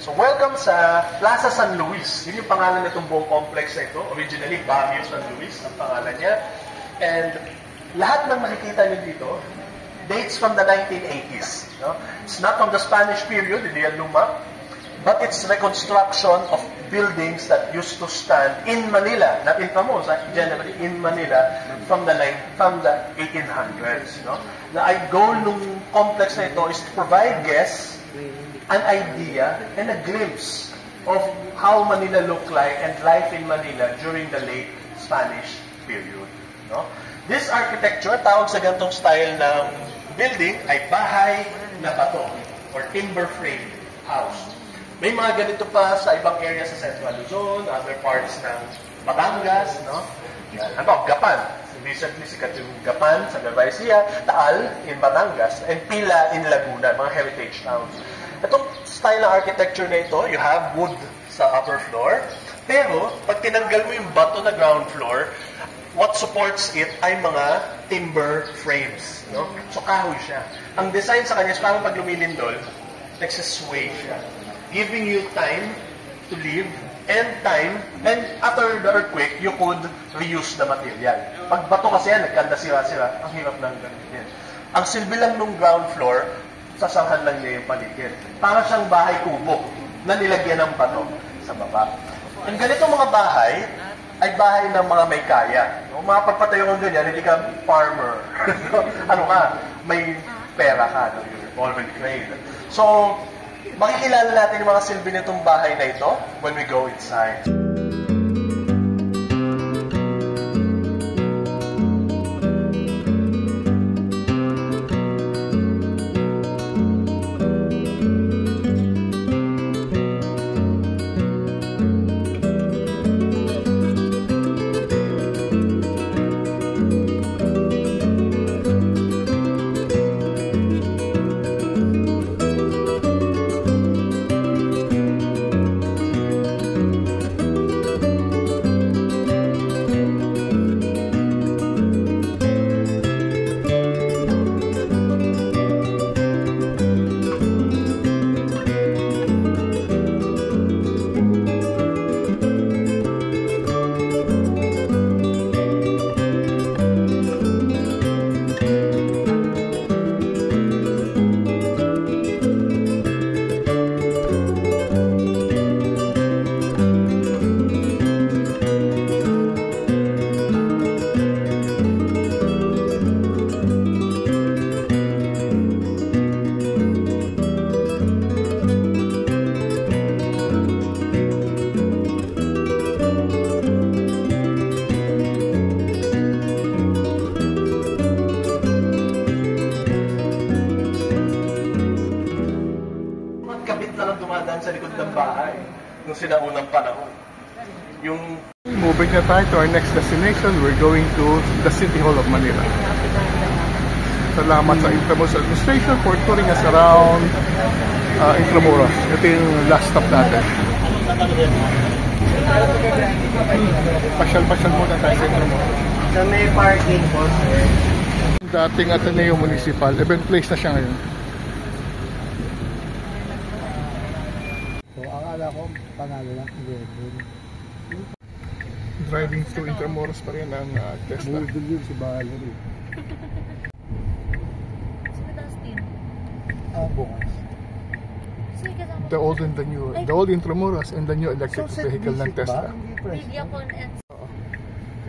So welcome sa Plaza San Luis. Yun yung pangalan na itong buong complex na ito. Originally, Barrio San Luis ang pangalan niya. And lahat ng makikita niyo dito dates from the 1980s. No? It's not from the Spanish period, hindi yan luma, but it's reconstruction of buildings that used to stand in Manila, not in Intramuros, generally in Manila from the 1800s. No? The goal ng complex na ito is to provide guests an idea and a glimpse of how Manila looked like and life in Manila during the late Spanish period. No? This architecture, tawag sa ganitong style ng building, ay bahay na bato or timber frame house. May mga ganito pa sa ibang areas sa Central Luzon, other parts ng Batangas, no? Gapan. Recently, sikat yung Gapan sa Nueva Ecija, Taal in Batangas, and Pila in Laguna, mga heritage towns. Itong style ng architecture na ito, you have wood sa upper floor, pero pag tinanggal mo yung bato na ground floor, what supports it ay mga timber frames. No? So kahoy siya. Ang design sa kanya is parang pag lumilindol, nagsasway siya, giving you time to live and after the earthquake, you could reuse the material. Pag bato kasi yan, nagkanda sira-sira, ang hirap ng ganyan. Ang silbi lang nung ground floor, sasanghan lang niya yung paligid. Para siyang bahay kubo na nilagyan ng bato sa baba. Ang ganitong mga bahay ay bahay ng mga may kaya. Kung mga pagpatayo kong ganyan, hindi ka farmer. Ano ka? May pera ka. You're involved in trade. So, makikilala natin yung mga silbi nitong bahay na ito when we go inside. Sa likod ng bahay nung sinaunang panahon. Moving na tayo to our next destination, we're going to the City Hall of Manila. Salamat sa Intramuros Administration for touring us around Intramuros. Ito yung last stop natin. Pasyal-pasyal muna tayo sa Intramuros. So may parking po, sir. Dating Ateneo Municipal, event place na siya ngayon. Ko panalo lang driving to Intramuros pa rin ang Tesla. Yun si Valerie. Sino Dustin? Bukas. Sino kasama? The old and the new, the old Intramuros and the new electric vehicle ng Tesla. Mediacon and...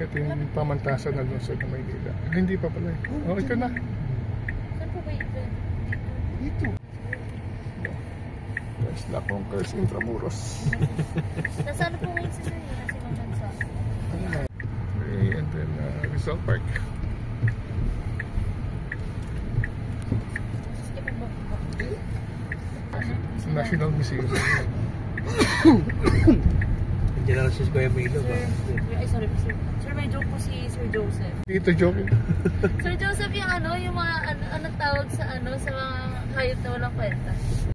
Ito yung pamantasan na lungsod na Maynila. Hindi pa pala. Oh, ito na. Saan po ba yung event? Dito. Tesla Conquers Intramuros. Nasaan po ngayon si Sir? Nasa ibang bansa. Okay, and then Rizal Park. National Museum. Nandiyan na lang si Kuya Milo ba? Ay, sorry, Sir. Sir, may joke po si Sir Joseph. Dito joke. Sir Joseph, yung yung mga anong tawag sa sa mga hayop na walang kwenta.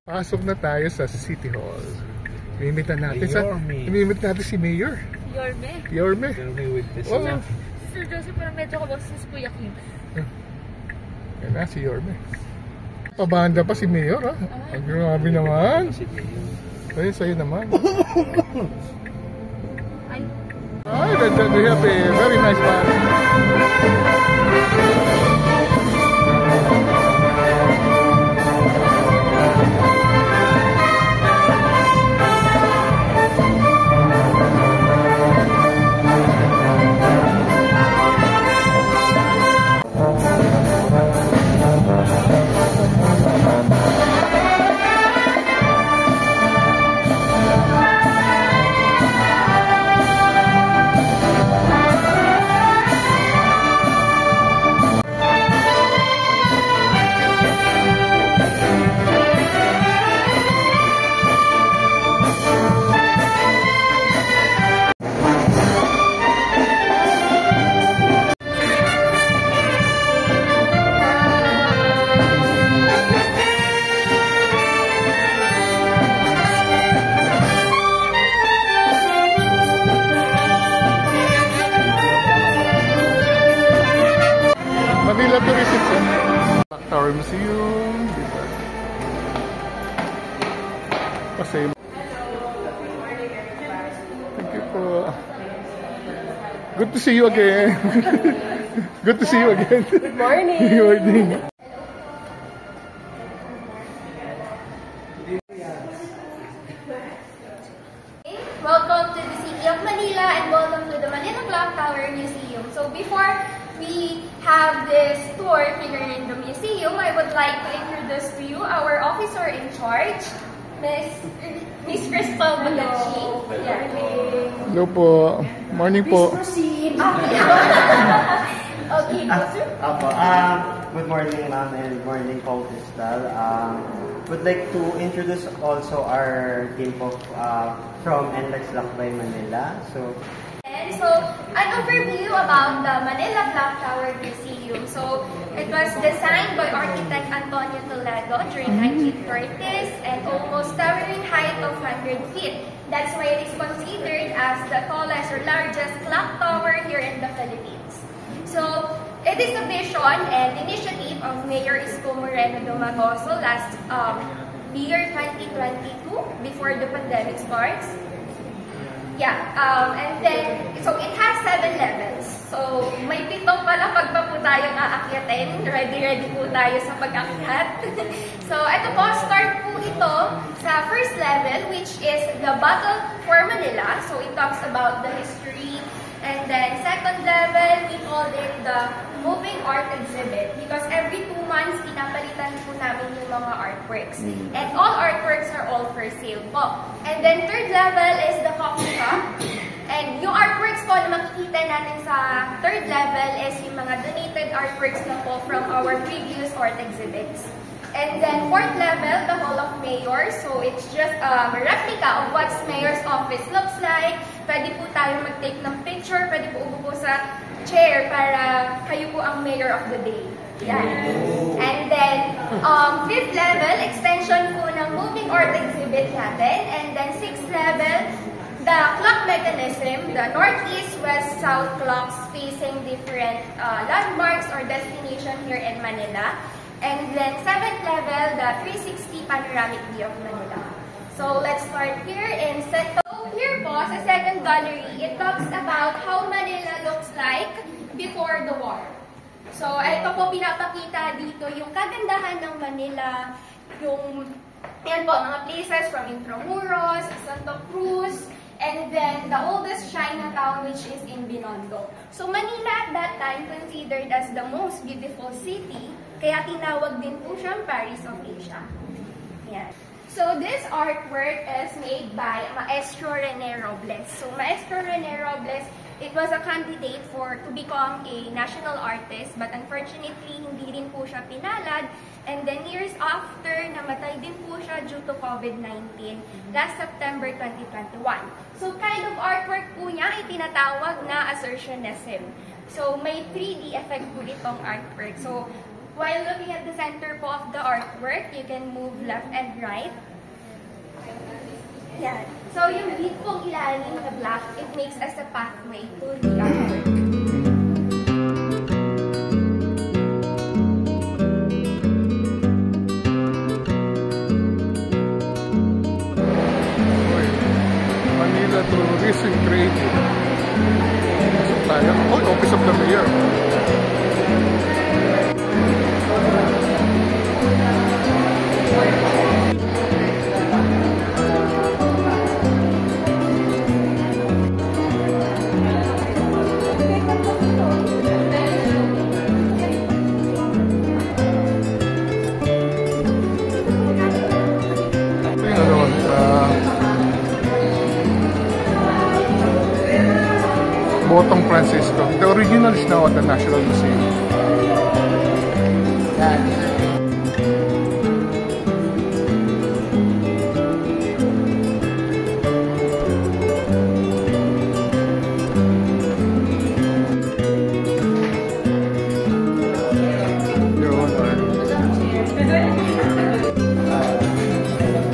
Pasok na tayo sa City Hall. Inimita natin si Mayor. Yorme. Yorme. Pero may witness Oh. na. Si Sir Joseph, parang medyo kabos si Kuya Kim. Yan na, si Yorme. Pabanda pa si Mayor, ha? Ay, grabe naman. Ay, sa'yo naman. Ay, we have a very nice band. Manila Tourism Center. Clock Tower Museum. Diba? Kasi thank you po. Good to see you again. Good to see you again. Good morning. Good morning. Welcome to the City of Manila and welcome to the Manila Clock Tower Museum. So before we have this tour here in the museum, I would like to introduce to you our officer in charge, Miss Crystal Bulachi. Hello po. Morning po. Proceed. Okay. Good morning, ma'am, and good morning po, Crystal. Would like to introduce also our team of from NLEX Lakbay Manila. So, an overview about the Manila Clock Tower Museum. So, it was designed by architect Antonio Toledo during 1930s and almost towering height of 100 feet. That's why it is considered as the tallest or largest clock tower here in the Philippines. So, it is a vision and initiative of Mayor Isko Moreno Domagoso last year 2022, before the pandemic starts. And then, so it has 7 levels. So, may 7 pala pag pa po tayong aakyatin. Ready po tayo sa pag-akyat. So, ito po, start po ito sa first level, which is the Battle for Manila. So, it talks about the history. And then, second level, we call it the Moving Art Exhibit because every 2 months, pinapalitan po namin yung mga artworks. And all artworks are all for sale po. And then, third level is the coffee shop. And yung artworks po na makikita natin sa third level is yung mga donated artworks na po from our previous art exhibits. And then, fourth level, the Hall of Mayors. So, it's just a replica of what Mayor's office looks like. Pwede po tayo mag-take ng picture. Pwede po upo sa chair para kayo po ang Mayor of the Day. Yan. And then, fifth level, extension po ng moving art exhibit natin. And then, sixth level, the clock mechanism, the northeast, west, south clocks facing different landmarks or destination here in Manila. And then, 7th level, the 360 panoramic view of Manila. So, let's start here in second. So, here po, sa second gallery, it talks about how Manila looks like before the war. So, ito po pinapakita dito yung kagandahan ng Manila, yung, yan po, mga places from Intramuros, Santo Cruz, and then the oldest Chinatown, which is in Binondo. So, Manila at that time considered as the most beautiful city, kaya tinawag din po siyang Paris of Asia. Yan. So, this artwork is made by Maestro Rene Robles. So, Maestro Rene Robles, it was a candidate to become a national artist, but unfortunately, hindi rin po siya pinalad. And then, years after, namatay din po siya due to COVID-19 last September 2021. So, kind of artwork po niya ay tinatawag na assertionism. So, may 3D effect po itong artwork. So, while looking at the center po of the artwork, you can move left and right. Yan. So, yung beat pong ilalim na black, it makes us a pathway to the artwork. Potong Francisco. The original is now at the National Museum.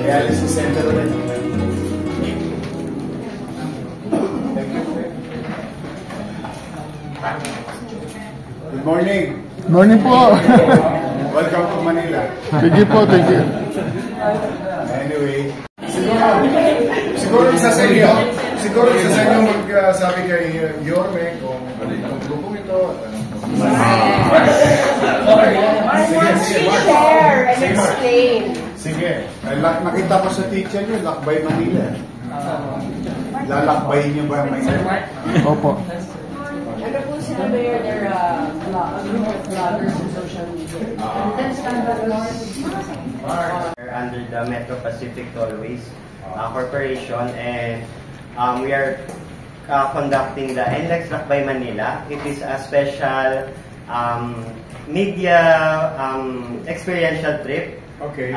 Dialysis center ulit. Good morning. Morning po. Welcome to Manila. Thank you po, thank you. Anyway, siguro isa sa inyo magsabi kay Yorme kung ano yung grupong ito at Share and explain. Sige. Nakita ko sa teacher nyo, Lakbay Manila. Lalakbayin nyo ba Manila? Opo. Ano po sila Mayor, they're a group of vloggers on social media. We're under the Metro Pacific Tollways Corporation, and we are conducting the NLEX Lakbay Manila. It is a special media experiential trip. Okay.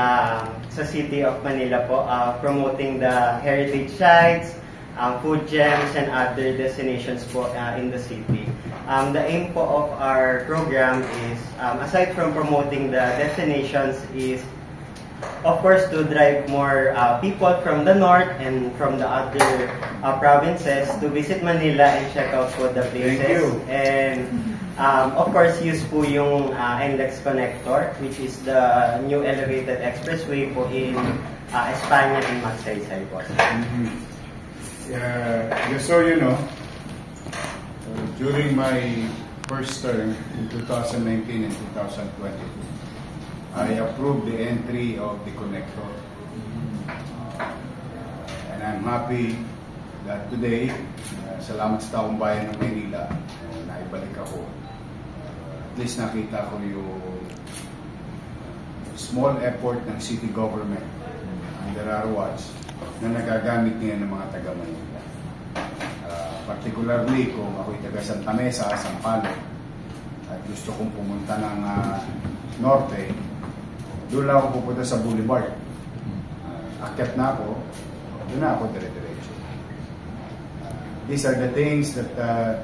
Sa City of Manila po, promoting the heritage sites, food gems, and other destinations po in the city. The aim po of our program is, aside from promoting the destinations, is of course to drive more people from the north and from the other provinces to visit Manila and check out po the places. Thank you. And of course, use po yung NLEX Connector, which is the new elevated expressway po in Espanya and Magsaysay po. Just so you know, during my first term in 2019 and 2020, I approved the entry of the connector. And I'm happy that today, salamat sa taong bayan ng Manila, naibalik ako. At least nakita ko yung small effort ng city government under our watch na nagagamit niya ng mga taga-Manila. Particularly kung ako'y taga Santa Mesa, Sampaloc, at gusto kong pumunta ng norte, doon lang ako pupunta sa Boulevard. Akyat na ako, doon na ako dire-diretso. These are the things that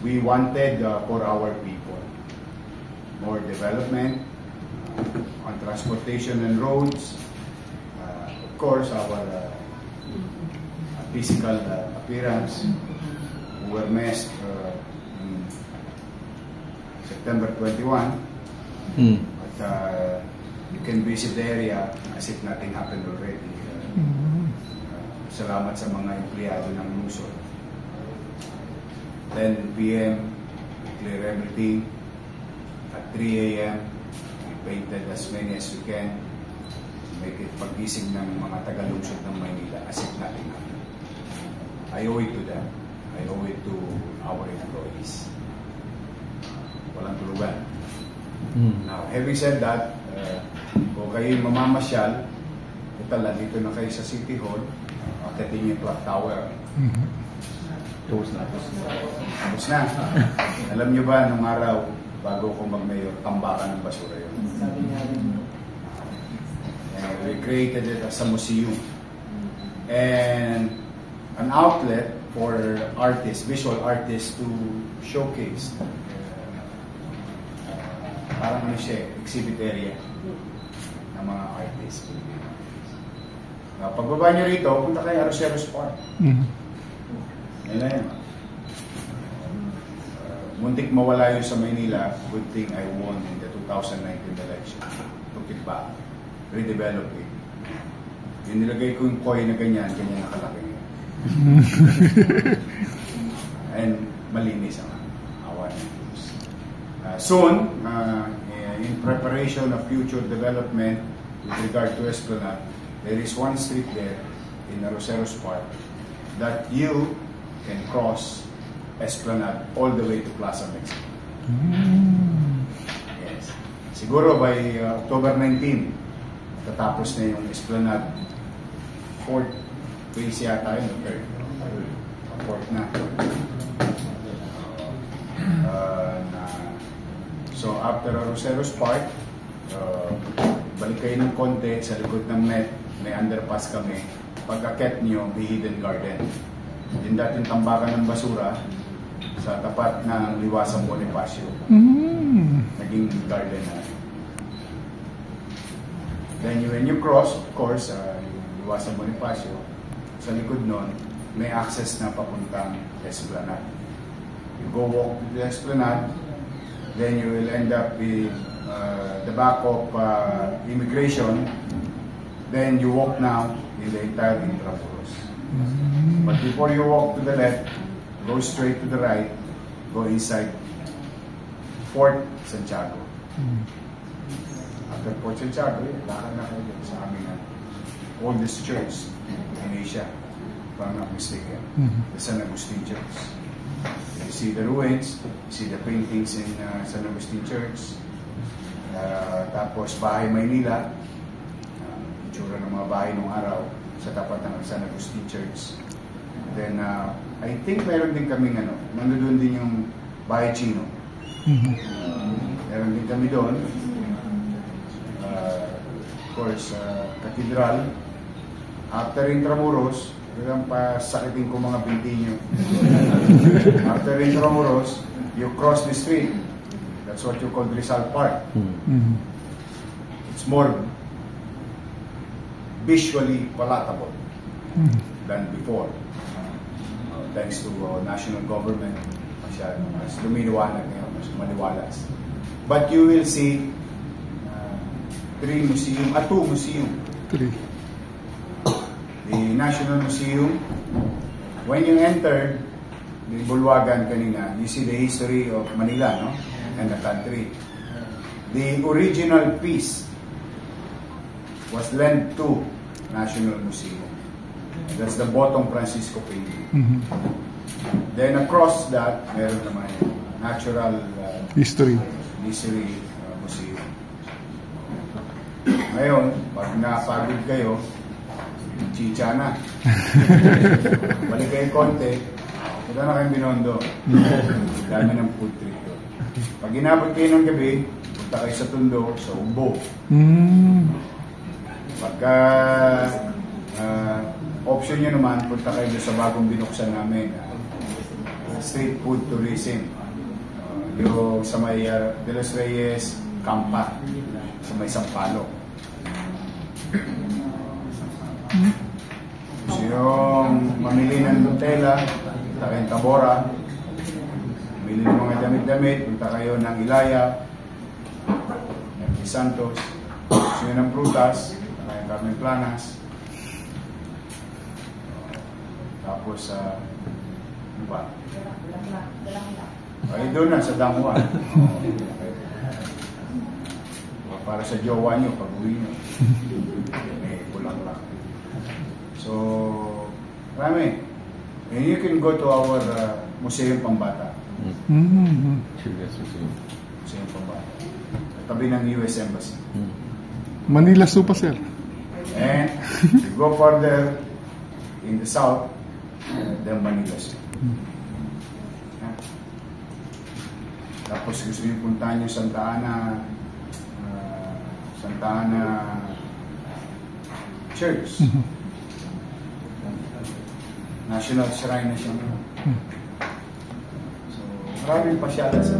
we wanted for our people. More development on transportation and roads, of course our physical appearance. We were messed in September 21, but you can visit the area as if nothing happened already. Salamat sa mga empleyado ng Luzon. 10 p.m. we clear everything. At 3 a.m. we painted as many as we can to make it pagising ng mga taga-lungsod ng Maynila as if nothing happened. I owe it to them. I owe it to our employees. Walang tulugan. Now, having said that, kung kayo mamamasyal, tala, dito na kayo sa City Hall, akitin niyo ito at tower. Tapos na. Alam niyo ba, nung araw, bago ko mag-mayor, tambakan ng basura yun. We created it as a museum. And an outlet for artists, visual artists to showcase. Parang ano siya, exhibit area ng mga artists. Pagbaba nyo rito, punta kayo Arroceros Park. Yan na yan. Muntik mawala yun sa Maynila. Good thing I won in the 2019 election. Took it back. Redevelop it. Yung nilagay ko yung coin na ganyan, ganyan nakalaki yun. And malinis ang awan ng Diyos. Soon, in preparation of future development with regard to Esplanade, there is one street there in Arroceros Park that you can cross Esplanade all the way to Plaza Mexico. Yes. Siguro by October 19, tatapos na yung Esplanade. Fourth phase yata yun, third na. So after Roseros Park, balik kayo ng konti sa likod ng Met, may underpass kami. Pag-akit nyo, may hidden garden. Yung dating tambakan ng basura sa tapat ng Liwasang Bonifacio. Naging garden na. Then when you cross, of course, yung Liwasang Bonifacio, sa likod nun, may access na papuntang Esplanade. You go walk to the Esplanade, then you will end up in the back of immigration. Then you walk now in the entire Intramuros. But before you walk to the left, go straight to the right, go inside Fort Santiago. After Fort Santiago, lakad na kayo sa aming oldest church in Asia, if I'm not mistaken, the San Agustin Church. You see the ruins, you see the paintings in San Agustin Church. Tapos Bahay Maynila, itsura ng mga bahay nung araw sa tapat ng San Agustin Church. Then, I think meron din kaming nandun din yung Bahay Chino. Meron din kami doon. Of course, Cathedral. After Intramuros, hanggang pasakitin ko mga binti nyo. After Intramuros, you cross the street. That's what you call Rizal Park. It's more visually palatable than before. Thanks to national government, mas lumiliwanag ngayon, mas maliwalas. But you will see two museum. The National Museum, when you enter the Bulwagan kanina, you see the history of Manila, no? And the country. The original piece was lent to National Museum. That's the Botong Francisco painting. Then across that, meron naman Natural History Museum. Ngayon, pag napagod kayo, chicha na. Balik kayo konti, punta na kayong Binondo. Dami ng food trip. Pag inabot kayo ng gabi, punta kayo sa Tondo, sa Umbo. Pagka option nyo naman, punta kayo sa bagong binuksan namin, street food tourism. Yung sa may De Los Reyes, Campa, sa may Sampalo. So yung mamili ng Nutella, punta kayong Tabora. Mamili ng mga damit-damit, punta kayo ng Ilaya, ng Santos. So yun ang prutas, punta kayong Carmen Planas. Tapos ano ba? Ay doon na, sa Damwa. Para sa jowa nyo, pag-uwi nyo. Kulang lang. So, marami. And you can go to our Museum Pambata. Museum Pambata. Tabi ng US Embassy. Manila Supa, sir. And you go further in the south, then Manila Supa. Tapos gusto nyo puntahan yung Santa Ana Church. National Shrine na siya. So, maraming pasyala sa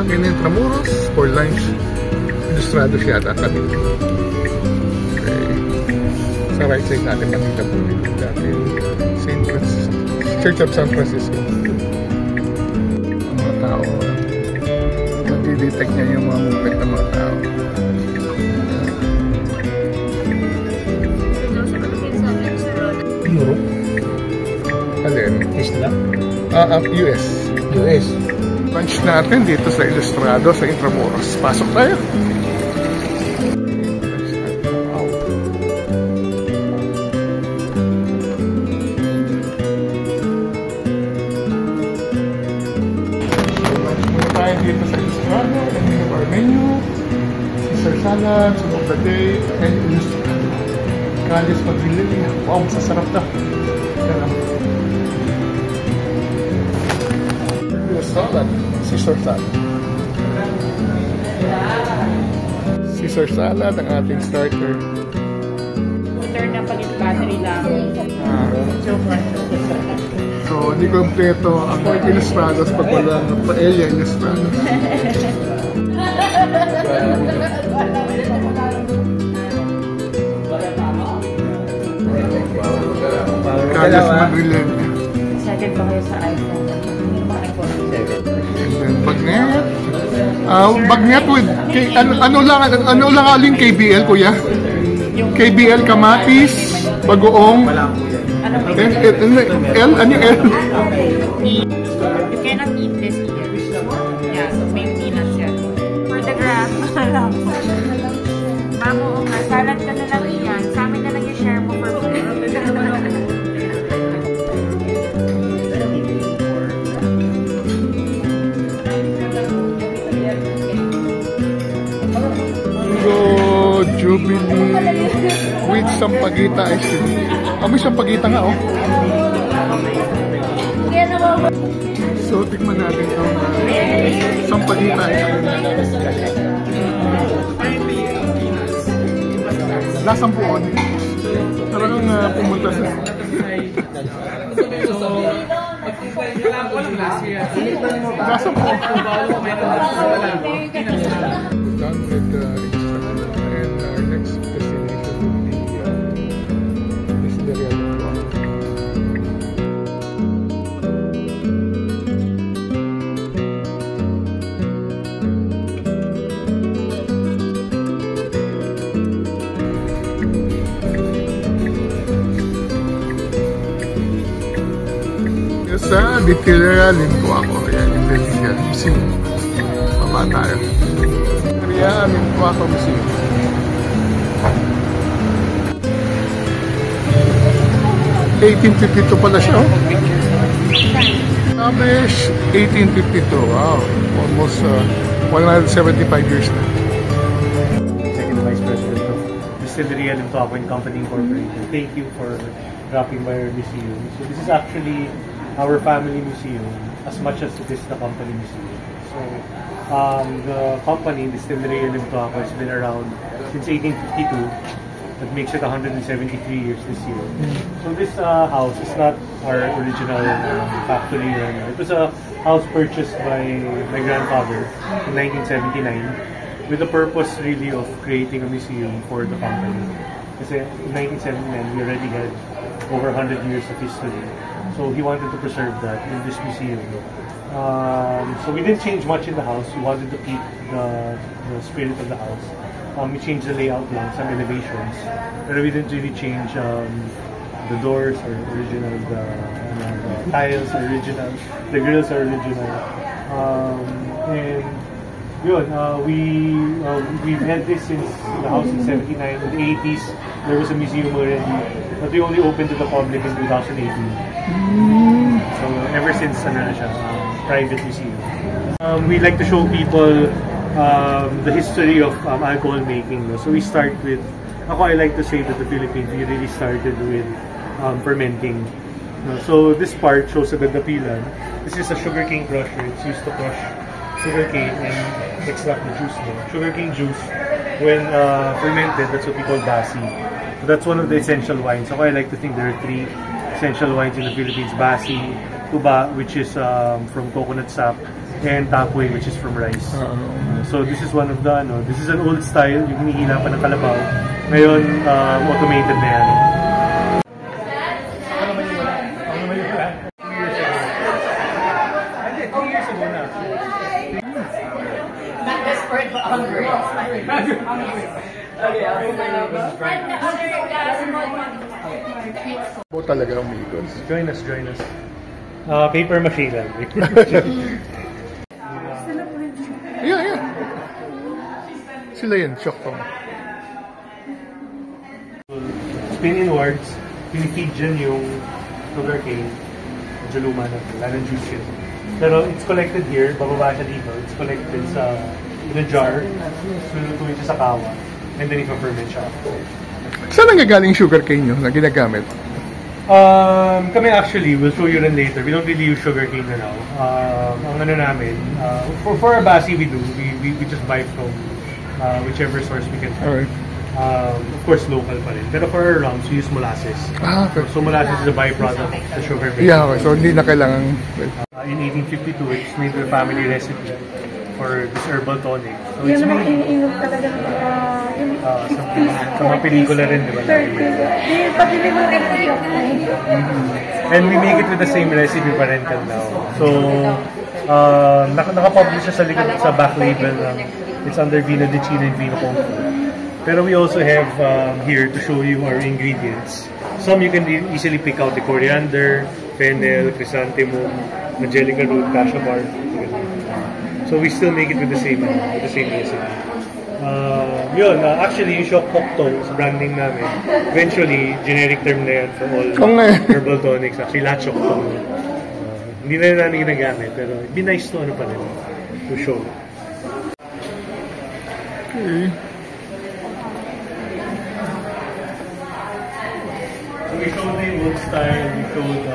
in Intramuros for lunch. Ilustrados yata kami. Okay. Sa right side natin makita po dito dati Church of San Francisco. Ang mga tao, nadi-detect niya yung mga movement ng mga tao. Europe? Alin? Isla? US. US. Lunch natin dito sa Ilustrado sa Intramuros. Pasok tayo. tayo dito sa Ilustrado, and we have our menu, Caesar salad, soup of the day, and Ilustrado. Calles Madrilene. Wow, masasarap to. Yan lang. Salad, Caesar salad. Caesar salad, ang ating starter. Turn na pag yung battery lang. So, hindi kompleto ang Ilustrados pag wala ng paella Ilustrados. Calles Madrilene. Second pa kayo sa iPhone. And then bagnet. Bagnet with ano lang aling KBL kuya? KBL kamatis, bagoong. And L ano L? You cannot eat this here. Yeah, so may peanuts yan. For the graph, Mamo, salad ka na lang yan. Sa amin na lang yung share mo for free. Jubilee with sampagita ice cream. May sampagita nga, oh. So, tikman natin itong sampagita ice cream. Lasang puon. Talagang pumunta sa... Lasang puon. Done with the and our next destination will be Distillery Alimtuaco. Sa Distillery Alimtuaco, yan yung Distillery Museum. Baba tayo. Distillery Alimtuaco Museum. 1852 pala siya, oh. Amish, 1852. Wow. Almost 175 years na. Second Vice President of Distillery Alimtuaco and Company Incorporated. Thank you for dropping by our museum. So this is actually our family museum as much as it is the company museum. So the company, Distillery Alimtuaco, has been around since 1852. That makes it 173 years this year. So this house is not our original factory. It was a house purchased by my grandfather in 1979 with the purpose really of creating a museum for the company. Kasi in 1979 we already had over 100 years of history. So he wanted to preserve that in this museum. So we didn't change much in the house. We wanted to keep the spirit of the house. We changed the layout lang, some elevations, but we didn't really change the doors are original, the tiles are original, the grills are original, and yun, we've had this since the house in 79. In the 80s, there was a museum already, but we only opened to the public in 2018. So ever since, private museum. We like to show people the history of alcohol making. So we start with, I like to say that the Philippines, we really started with fermenting. So this part shows the dapilan. This is a sugarcane crusher. It's used to crush sugarcane and extract the juice. Sugarcane juice, when fermented, that's what we call basi. So that's one of the essential wines. So I like to think there are 3 essential wines in the Philippines: basi, tuba, which is from coconut sap, and tapoy, which is from rice. So this is one of the, this is an old style, yung hinihila pa ng kalabaw. Ngayon, automated na yan. Not desperate, but hungry. Talaga umikot. Join us. Paper mache lang. Yeah. Sila yun, shock ko. Spin inwards, pinifeed dyan yung sugarcane. Medyo luma na, wala ng juice yun. Pero it's collected here, bababa siya dito. It's collected in a jar, lulutuin siya sa kawa, and then ipa-ferment siya. Saan nanggagaling sugarcane nyo na ginagamit? Kami actually, we'll show you rin later. We don't really use sugarcane na now. Ang ano namin, for our basi we do, we just buy from whichever source we can find. Alright. Of course, local pa rin. Pero for our rums, we use molasses. Okay. So molasses is a byproduct of the sugar making. Yeah, okay. So hindi na kailangan... In 1852, it's made a family recipe for this herbal tonic. So Yung it's naman made... iniinom talaga ng sa mga pelikula rin, di ba? Pabili mo rin kayo. And we make it with the same recipe pa rin till now. So, nakapublish siya sa likod, sa back label. It's under Vino de China and Vino Kung Fu. Pero we also have here to show you our ingredients. Some you can easily pick out: the coriander, fennel, chrysanthemum, angelica root, cassia bark. So we still make it with the same recipe. Actually, yung Shock Pokto sa branding namin. Eventually, generic term na yan for all herbal tonics. Actually, lahat Shock Pokto. Hindi na namin ginagamit, pero it'd be nice to pa rin, to show. Okay. So we showed the old style, we showed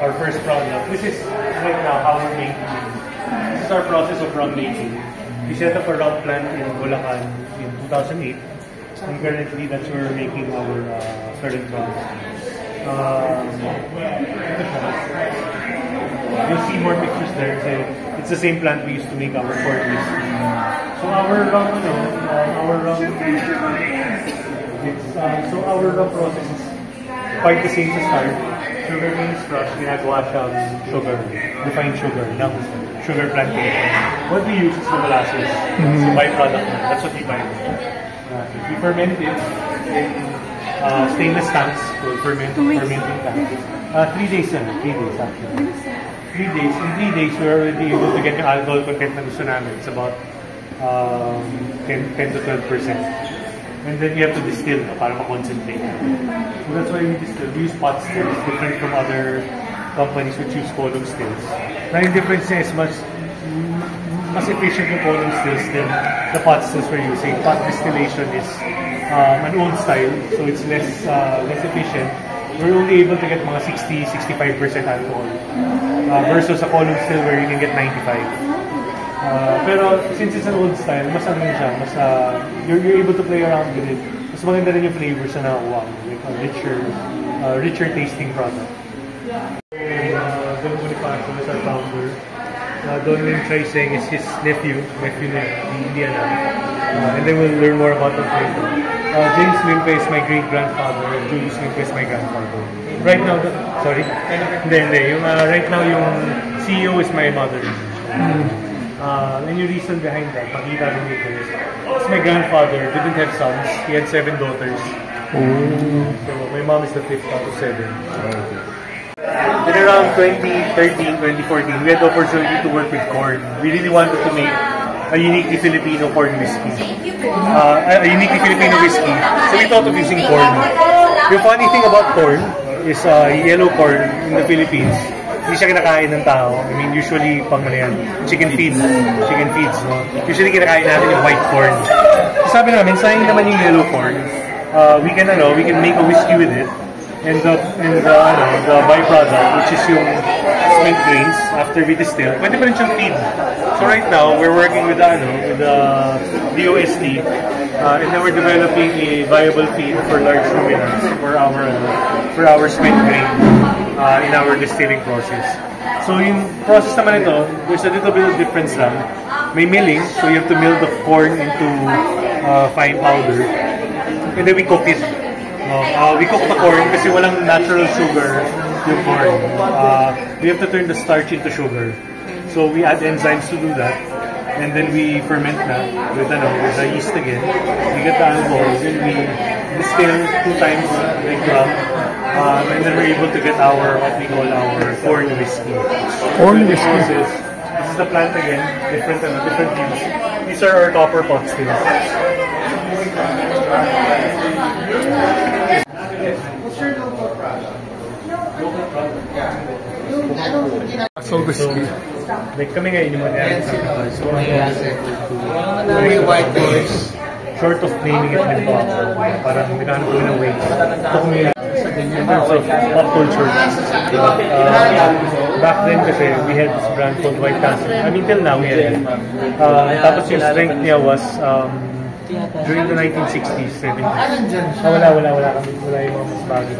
our first product. This is right now how we're making it. This is our process of rum making. We set up a rum plant in Bulacan in 2008. And currently that's where we're making our current rum. You'll see more pictures there. It's the same plant we used to make our port whiskey. So our rum, our rum process is quite the same to start. Sugar cane is crushed, ginagawa siyang sugar, refined sugar, ng sugar plantation. What we use is the molasses. It's a byproduct. That's what we buy. We ferment it in stainless tanks, so fermenting tanks. 3 days actually. 3 days. In 3 days, we're already able to get yung alcohol content na gusto namin. It's about 10 to 12%. And then you have to distill para ma-concentrate. So that's why we distill. We use pot stills, different from other companies which use column stills. Now yung difference is mas efficient yung column stills than the pot stills we're using. Pot distillation is an old style, so it's less efficient. We're only able to get mga 60-65% alcohol versus a column still where you can get 95%. Pero since it's an old style, mas ano siya, mas you're able to play around with it. Mas maganda rin yung flavors na nakuha mo, like a richer tasting product. Don Bonifacio is our founder. Don Lim Chai Seng is his nephew na hindi alam. And then we'll learn more about him later. James Limpe is my great-grandfather, and Julius Limpe is my grandfather. Right now, Hindi. Right now, yung CEO is my mother. And yung reason behind that, makita rin dito is, my grandfather didn't have sons. He had 7 daughters. So my mom is the 5th out of 7. Then around 2013, 2014, we had the opportunity to work with corn. We really wanted to make a uniquely Filipino corn whiskey. A uniquely Filipino whiskey. So we thought of using corn. The funny thing about corn is yellow corn in the Philippines, hindi siya kinakain ng tao. I mean, usually, pang ano yan, chicken feeds, no? Usually, kinakain natin yung white corn. So, sabi namin, sayang naman yung yellow corn. We can make a whiskey with it. And the byproduct, which is yung spent grains, after we distill, pwede pa rin siyang feed. So, right now, we're working with the DOST, and then we're developing a viable feed for large ruminants for our spent grain. In our distilling process. So yung process naman ito, there's a little bit of difference lang. May milling, so you have to mill the corn into fine powder. And then we cook it. We cook the corn kasi walang natural sugar yung corn. We have to turn the starch into sugar. So we add enzymes to do that. And then we ferment na with the yeast again. We get the alcohol, then we distill 2 times like rum. And then we're able to get what we call our corn whiskey. Corn whiskey. This is the plant again, different leaves. These are our copper pot stills. So risky. Like kami ngayon yung mga sacrifice. So, White horse. short of naming it with Bob, parang binanap ko ng way. In terms of pop culture, back then kasi we had this brand called White Castle. I mean, till now we had it. Tapos yung strength niya was during the 1960s, 70s. Wala kami. Wala yung mga mas bago.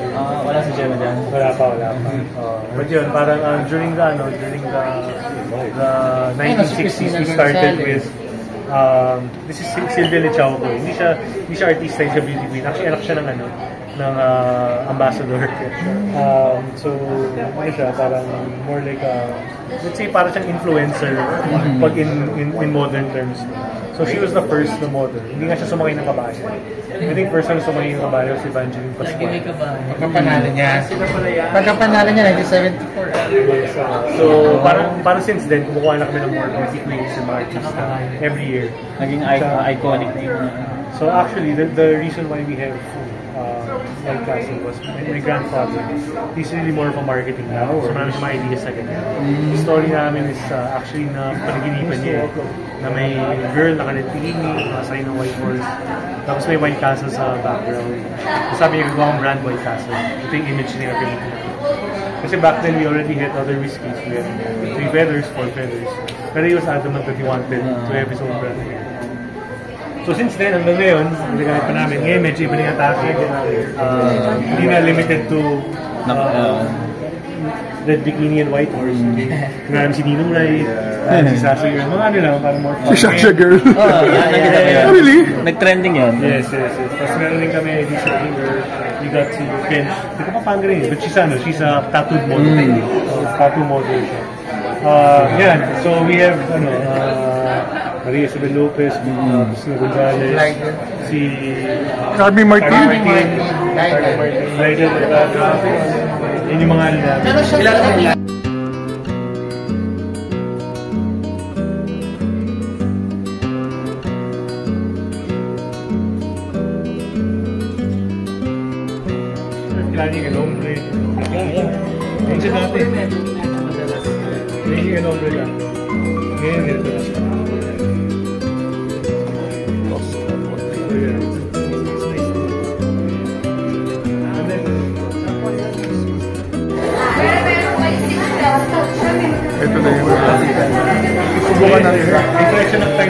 Wala si Gemma dyan? Wala pa. But yun, parang during the 1960s, we started with this is Sylvia Lechauco. Hindi siya artista, siya beauty queen. Actually, anak siya ng ambassador. So, ano siya, parang more like let's say parang siyang influencer pag in modern terms. So, she was the first na model. Hindi nga siya sumakay ng kabayo. I think first time sumakay ng kabayo si Evangeline Pascual. Pagkapanalo niya, 1974. So, parang since then, kumukuha na kami ng more beauty queens and mga artista every year. Naging iconic na yun. So actually, the reason why we have White Castle was my grandfather. He's really more of a marketing now. So marami siya mga ideas sa ganyan. The story namin is actually na panaginipan niya na may girl na kanetini, nakasay ng white horse. Tapos may White Castle sa background. Sabi niya, gagawa akong brand White Castle. Ito yung image niya na pinaginipan. Kasi back then, we already had other whiskeys. We had 3 feathers, 4 feathers. Pero he was adamant that he wanted to have his own brand again. So since then, hanggang ngayon, nagagamit pa namin. Ngayon, medyo iba na yung atake. Hindi na limited to Red Bikini and White Horse. Namin si Ninong Rai, si Sasha Girl. Mga ano lang, parang more fun. Si Sasha Girl? Really? Nag-trending yun? Yes. Tapos meron din kami, si Sasha Girl. We got si Kench. Hindi ko pa fan rin. But she's a tattooed model. Tattoo model siya. Yan. So we have, Maria Isabel Lopez, Cristina Gonzalez, si Carmi Martin. Lyden Mercado. Yun yung mga namin. Kilala niyo yung Nombre. Yung siya dati. Yung Nombre lang. Ngayon, nito na siya. Ito na yung subukan natin.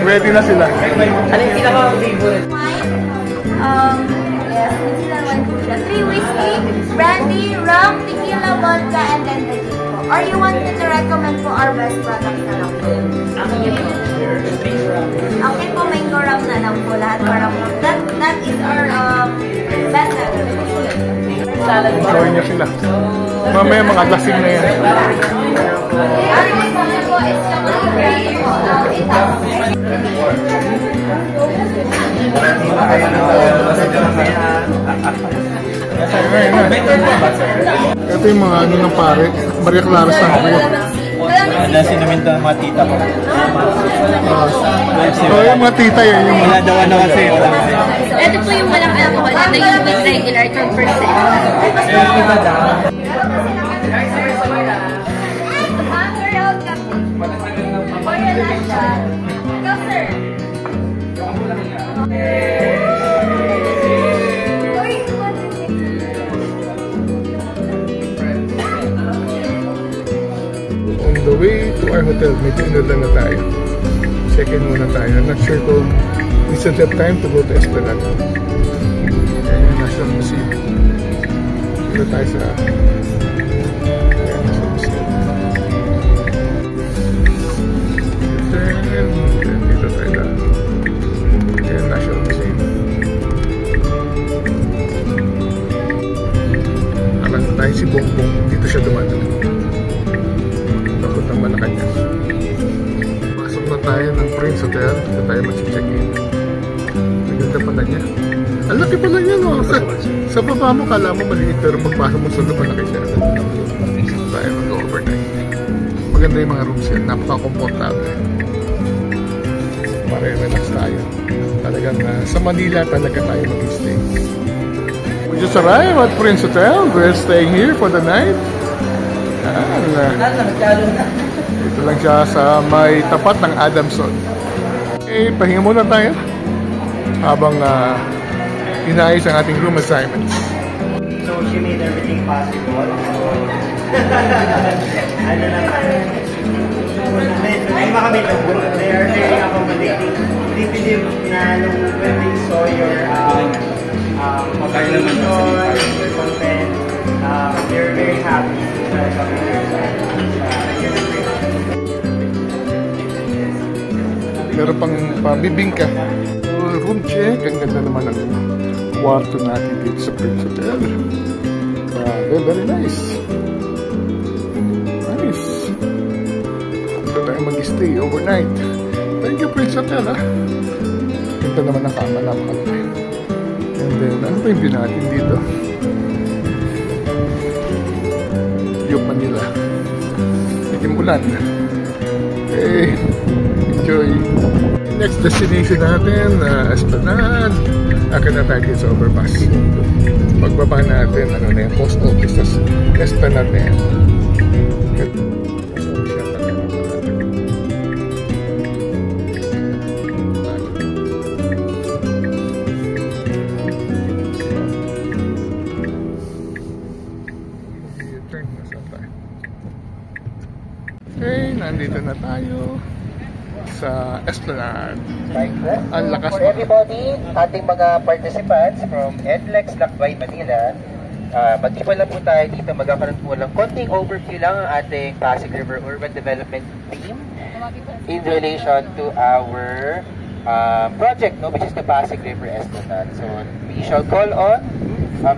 Ready na sila. Ano yung pinaka-favorite? Yes, the 3 whiskey, brandy, rum, tequila, vodka, and then the gin po. Or you wanted to recommend po our best products na lang po? Okay po, mango rum na lang po. Lahat parang that is our best seller. Salad bar. Gawin niyo sila. Mamaya mga lasing na yan. Our next one po is yung gray po. Ito yung mga ano ng pare. Maria Clara Santo. Nasi namin ito ang mga tita ko. So yung mga tita yan. Wala daw kasi. Ito po yung walang alcohol. Ito yung with regular 12%. On the way to our hotel, medyo inulan na tayo. Second muna tayo. I'm not sure kung we still have time to go to Esplanade. Ayan yung National Museum. Dito tayo sa National Museum. Dito tayo na. Ayan, National Museum. Akala tayo si Bongbong. Dito siya dumadaan. Papuntang Malacanang. Pasok na tayo ng Prince Hotel. Dito tayo mag-check-in. Maganda pala niya. Ang laki pala niya, no? Sa baba mo, kala mo maliit, pero pagpasok mo sa loob, malaki siya. Dito tayo mag-overnight. Maganda yung mga rooms yan. Napaka-comfortable. Para relax tayo. Talagang sa Manila talaga tayo mag-stay. We just arrived at Prince Hotel. We're staying here for the night. Ito lang siya sa may tapat ng Adamson. Okay, pahinga muna tayo habang inaayos ang ating room assignments. So she made everything possible. So, ano naman. May kami lang po. They are very accommodating. They believe na when they saw your publication, your content, they're very happy to come here. Meron pang pabibingka. Room check. Ang ganda naman ang kwarto natin dito sa Prince Hotel. Very nice. Nice. Dito tayo mag-stay overnight. Thank you, Prince Hotel, ha. Ito naman ang kama, napakalaki. And then, ano pa yung view natin dito? View of Manila. Itim-ulan. Okay. Enjoy. Next destination natin, Esplanade. Akin na tayo dito sa overpass. Pagbaba natin, ano na yung post office, tas Esplanade na yan. Okay, nandito na tayo sa Esplanade. Ang lakas for everybody, ating mga participants from NLEX Lakbay, Manila, mag-ipon lang po tayo dito. Magkakaroon po lang konting overview lang ang ating Pasig River Urban Development Team in relation to our project, no, which is the Pasig River Esplanade. So, we shall call on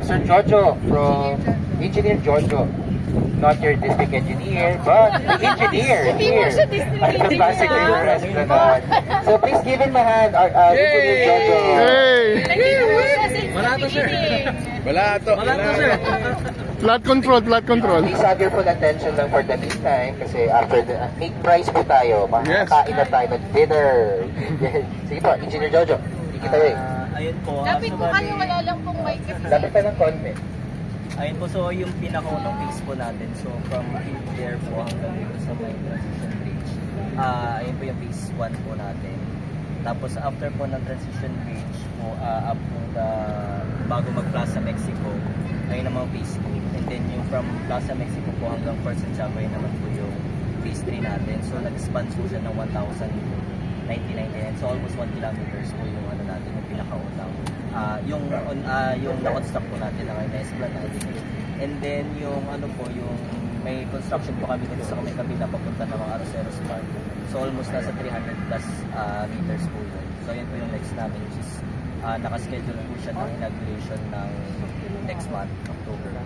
Sir Jojo from Engineer Jojo. Not your district engineer, but the engineer here at the Pasig River Esplanade. So please give him a hand, Engineer Jojo. Hey! Wala sir. Wala sir. Flat control. Please have your full attention lang for the meantime kasi after the make price po tayo. Makakain na tayo ng dinner. Sige po, Engineer Jojo. Take it away. Ayun po. Lapit po kayo, wala lang pong mic kasi. Lapit pa ng konti. Ayun po, so yung pinakaunang phase po natin. So from there po hanggang dito sa may transition bridge. Ayun po yung phase 1 po natin. Tapos after po ng transition bridge po, up po bago mag Plaza Mexico, ayun naman phase 2. And then yung from Plaza Mexico po hanggang First and Chavez naman po yung phase 3 natin. So nag-span po siya ng 1,099. So almost 1 kilometers po yung ano natin, yung pinakaunang. Yung na-construct po natin ang Esplanade. And then yung ano po, yung may construction po kami dito sa kabila papunta ng mga Aroseros Park. So almost nasa 300 plus meters po yun. So yun po yung next namin, which is nakaschedule po siya ng inauguration ng next month, October.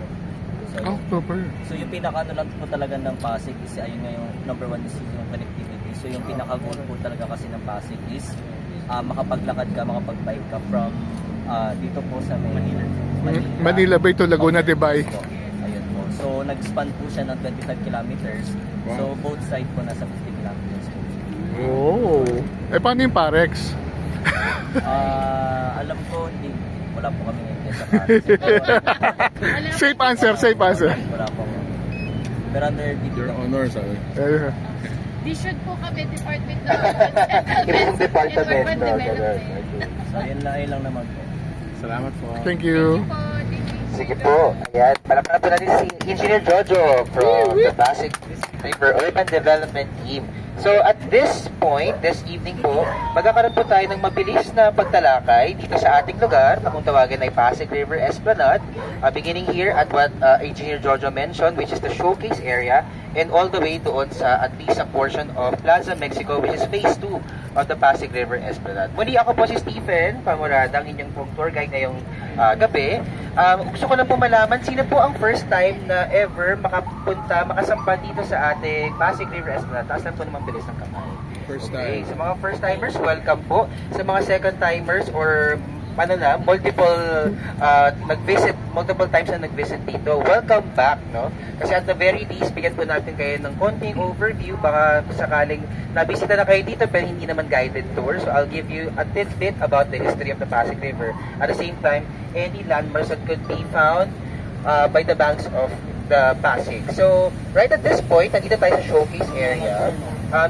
So, October. So yung pinaka-ano lang po talaga ng Pasig is ayun nga yung number 1 is yung connectivity. So yung pinaka-goal po talaga kasi ng Pasig is makapaglakad ka, makapag-bike ka from dito po sa Manila Bay to Laguna de Bay. Ayun po. So nag-span po siya ng 25 kilometers. Wow. So both side po nasa 50 kilometers po. Oh. Paano yung Parex? Alam ko hindi, wala po kami ngayon sa Parex. Safe answer. Wala po. Pero under your honor, sabi. Di should po kami department na So yun lang naman po. Salamat po. Thank you. Sige po. Ayan. Palapala po natin si Engineer Jojo from the Pasig River Urban Development Team. So at this point, this evening po, magkakaroon po tayo ng mabilis na pagtalakay dito sa ating lugar na kung tawagin ay Pasig River Esplanade. Beginning here at what Engineer Jojo mentioned, which is the showcase area, and all the way doon sa at least a portion of Plaza Mexico, which is phase 2 of the Pasig River Esplanade. Muli ako po si Stephen Pangurada, ang inyong tour guide ngayong gabi. Gusto ko lang po malaman, sino po ang first time na ever makasampa dito sa ating Pasig River Esplanade? Taas lang po naman bilis ng kamay. First time. Sa mga first timers, welcome po. Sa mga second timers or multiple times na nag-visit dito, welcome back, no? Kasi at the very least, bigyan po natin kayo ng konting overview, baka sakaling nabisita na kayo dito pero hindi naman guided tour. So I'll give you a tidbit about the history of the Pasig River. At the same time, any landmarks that could be found by the banks of the Pasig. So, right at this point, nandito tayo sa showcase area.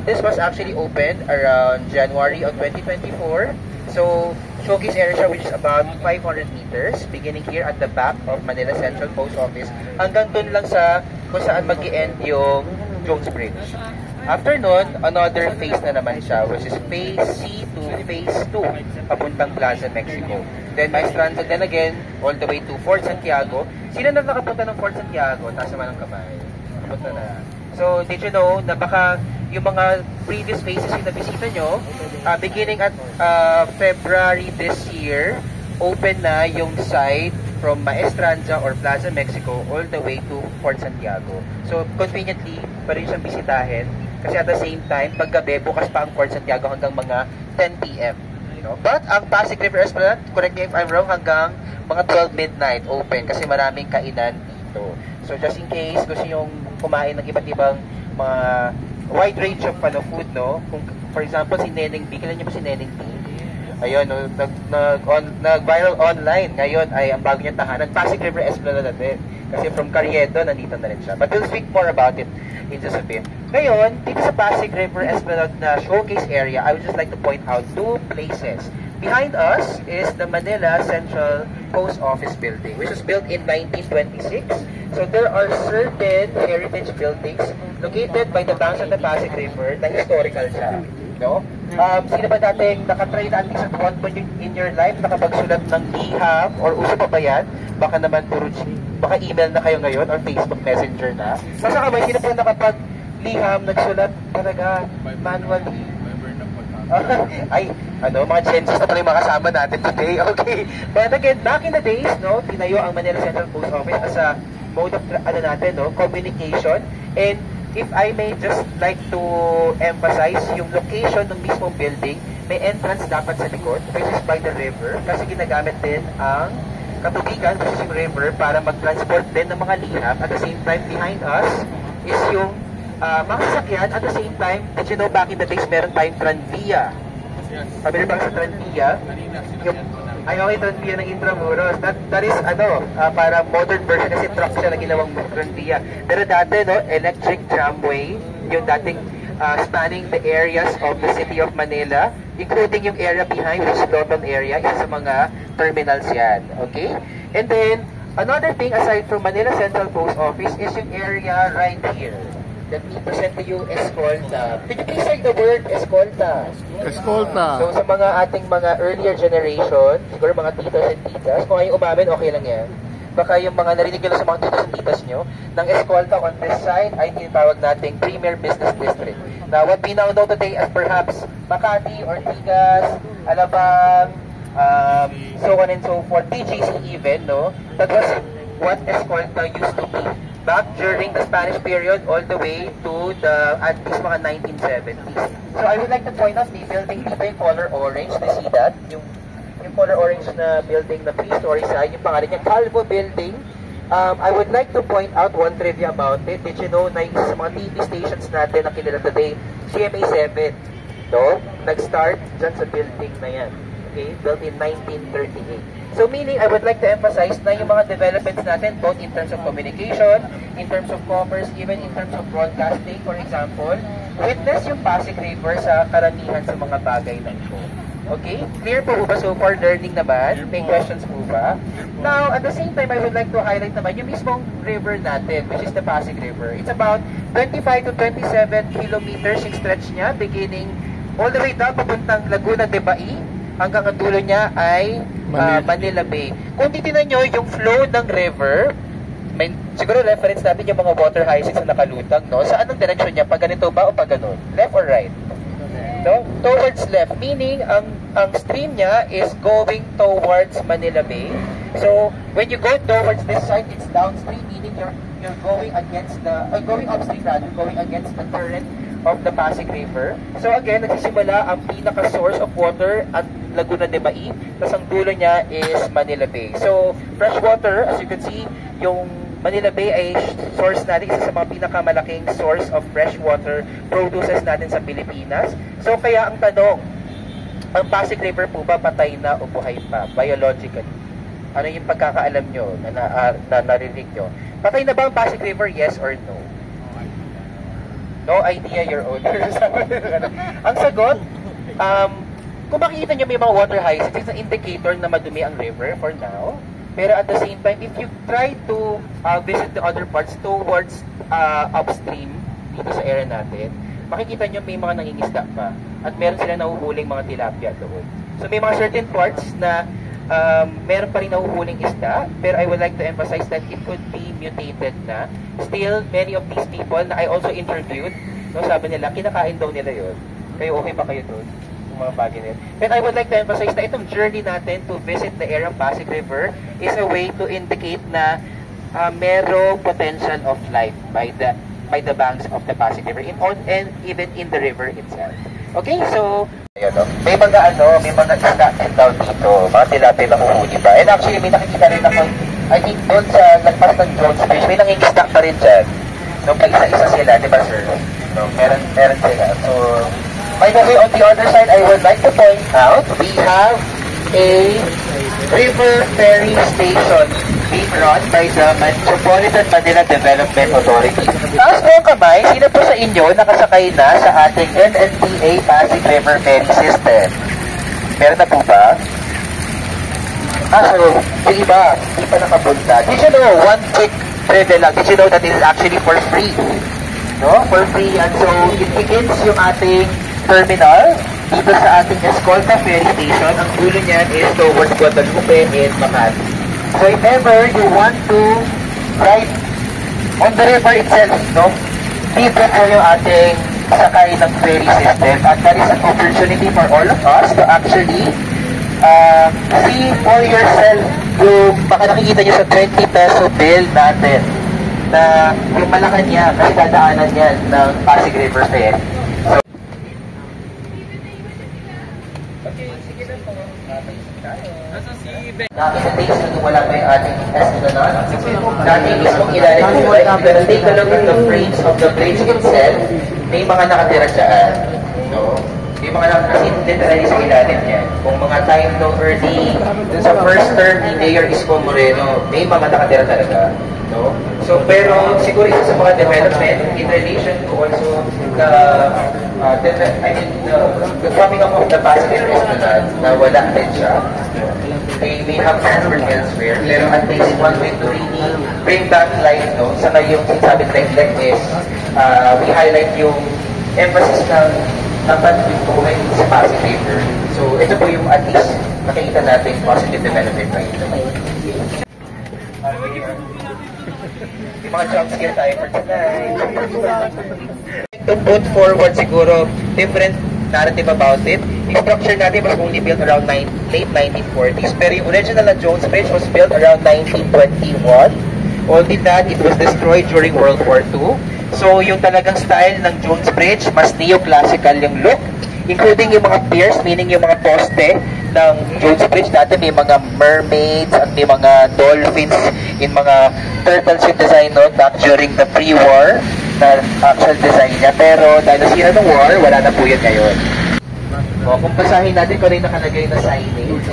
This was actually opened around January of 2024. So, showcase area siya which is about 500 meters, beginning here at the back of Manila Central Post Office, hanggang dun lang sa kung saan mag-i-end yung Jones Bridge. After nun, another phase na naman siya, which is phase C to phase 2, papuntang Plaza Mexico. Then, Maestranja then again, all the way to Fort Santiago. Sino na nakapunta ng Fort Santiago? Taas naman ang kamay. Punta na. So, did you know na baka yung mga previous phases yung nabisita nyo, beginning at February this year, open na yung side from Maestranja or Plaza Mexico all the way to Fort Santiago. So, conveniently, pa rin siyang bisitahin. Kasi at the same time, paggabi, bukas pa ang Fort Santiago hanggang mga 10 p.m. You know? But ang Pasig River Esplanade, correct me if I'm wrong, hanggang mga 12 midnight open kasi maraming kainan dito. So just in case gusto yung kumain ng iba't ibang mga wide range of food, no? Kung, for example, si Neneng B, kilala niyo ba si Neneng B? Ayun, no, nag-viral online. Ngayon ay ang bago niyang tahanan, Pasig River Esplanade natin. Kasi from Carriedo, nandito na rin siya. But we'll speak more about it in just a bit. Ngayon, dito sa Pasig River Esplanade na showcase area, I would just like to point out two places. Behind us is the Manila Central Post Office building, which was built in 1926. So there are certain heritage buildings located by the banks of the Pasig River na historical siya. No? Sino ba dating nakatry na at least at one point in your life nakapagsulat ng liham or uso pa ba yan? Baka naman baka email na kayo ngayon or Facebook Messenger na. Nasa kamay, sino po nakapagliham, nagsulat talaga manually? Ay, mga chances na pala yung mga kasama natin today. Okay. But again, back in the days, no, tinayo ang Manila Central Post Office as a mode of, communication. And if I may just like to emphasize yung location ng mismong building, may entrance dapat sa likod, which is by the river, kasi ginagamit din ang katubigan, which is yung river, para mag-transport din ng mga liham. At the same time, behind us is yung mga sasakyan. At the same time, did you know back in the days, meron tayong Tranvia. Pabili ba sa Tranvia? Okay, Tranvia ng Intramuros. That is, para modern version kasi truck siya na ginawang Tranvia. Pero dati, no, electric tramway, yung dating spanning the areas of the city of Manila, including yung area behind, which is Lawton area, isa sa mga terminals yan. Okay? And then, another thing aside from Manila Central Post Office is yung area right here. Let me present to you Escolta. Could you please say the word Escolta? Escolta. So sa mga ating mga earlier generation, siguro mga titas and titas, kung kayo umamin, okay lang yan. Baka yung mga narinig nyo sa mga titas and titas nyo, ng Escolta on this side ay tinatawag nating Premier Business District. Now, what we now know today as perhaps Makati, Ortigas, Alabang, so on and so forth, TGC even, no? That was what Escolta used to be back during the Spanish period all the way to the at least mga 1970s. So I would like to point out the building dito yung color orange. You see that? Yung color orange na building na 3-story side, yung pangalan niya, Calvo Building. I would like to point out one trivia about it. Did you know na isa sa mga TV stations natin na kilala today, CMA 7, no? Nag-start dyan sa building na yan. Okay? Built in 1938. So meaning, I would like to emphasize na yung mga developments natin, both in terms of communication, in terms of commerce, even in terms of broadcasting, for example, witness yung Pasig River sa karamihan sa mga bagay na ito. Okay? Clear po ba so far learning naman? May questions po ba? Now, at the same time, I would like to highlight naman yung mismong river natin, which is the Pasig River. It's about 25 to 27 kilometers yung stretch niya, beginning all the way down papuntang Laguna de Bai, hanggang ang dulo niya ay Manila Bay. Kung titignan nyo yung flow ng river, siguro reference natin yung mga water hyacinths na nakalutang, no? Saan ang direction niya? Pag ganito ba o pag ganun? Left or right? No? Towards left, meaning ang stream niya is going towards Manila Bay. So, when you go towards this side, it's downstream, meaning you're going against going upstream rather, going against the current of the Pasig River. So again, nagsisimula ang pinaka-source of water at Laguna de Bai, tapos ang dulo niya is Manila Bay. So, fresh water, as you can see, yung Manila Bay ay source natin, isa sa mga pinakamalaking source of fresh water produces natin sa Pilipinas. So, kaya ang tanong, ang Pasig River po ba patay na o buhay pa, biologically? Ano yung pagkakaalam nyo na narinig nyo? Patay na ba ang Pasig River? Yes or no? No idea, Your Honor. Ang sagot, kung makikita nyo may mga water hyacinths, it's an indicator na madumi ang river for now. Pero at the same time, if you try to visit the other parts towards upstream dito sa area natin, makikita nyo may mga nangingisda pa at meron silang nahuhuling mga tilapia doon. So may mga certain parts na meron pa rin nahuhuling isda, pero I would like to emphasize that it could be mutated na. Still, many of these people na I also interviewed, no, sabi nila, kinakain daw nila yun. Kayo okay pa kayo doon? Mga bagay nila. And I would like to emphasize na itong journey natin to visit the area of Pasig River is a way to indicate na merong potential of life by the banks of the Pasig River and even in the river itself. Okay, so may mga isda din daw dito, mga tilapia mahuhuli pa. And actually, may nakikita rin ako, I think doon sa nagpas ng Jones Bridge, may nangingisda pa rin dyan. So, isa-isa sila, di ba sir? So, meron sila. So, by the way, on the other side, I would like to point out, we have a river ferry station being run by the Metropolitan Manila Development Authority. Taas po ang kamay, sino po sa inyo nakasakay na sa ating NNPA Pasig River Ferry System? Meron na po ba? So, yung iba, hindi pa nakapunta. Did you know, one quick trivia lang, did you know that this is actually for free? No? For free, and so it begins yung ating terminal dito sa ating Escolta Ferry Station. Ang dulo niyan is towards Guadalupe and Makati. So if ever you want to ride on the river itself, no, libre po yung ating sakay ng ferry system, at that is an opportunity for all of us to actually see for yourself yung baka nakikita nyo sa 20 peso bill natin na yung Malacanang kasi dadaanan yan ng Pasig River Ferry. Nakita days na wala pa yung ating astronaut. Dati mismong ilalim ko, if you will take a look at the frames of the bridge itself, may mga nakatira dyan. No? May mga nakatira literally sa ilalim niyan. Kung mga time no early, dun sa first term ni Mayor Isko Moreno, may mga nakatira talaga. No? So, pero siguro isa sa mga development in relation to also the coming up of the Pasig Astronaut na wala din siya. They may have transferred elsewhere, pero at least one way to really bring back life, no? Sa ngayong sinasabi like is, we highlight yung emphasis ng dapat yung document sa Pasig River. So, ito po yung at least nakikita natin positive development na ito. Yung mga jump scare tayo for tonight. To put forward siguro different narrative about it. Yung structure natin was only built around late 1940s, pero yung original na Jones Bridge was built around 1921. Only that, it was destroyed during World War II. So yung talagang style ng Jones Bridge, mas neoclassical yung look, including yung mga piers, meaning yung mga poste ng Jones Bridge. Dati may mga mermaids at may mga dolphins in mga turtles yung design noon back during the pre-war na actual design niya. Pero dahil nasira ng war, wala na po yun ngayon. O, kung basahin natin kung ano yung nakalagay na signage.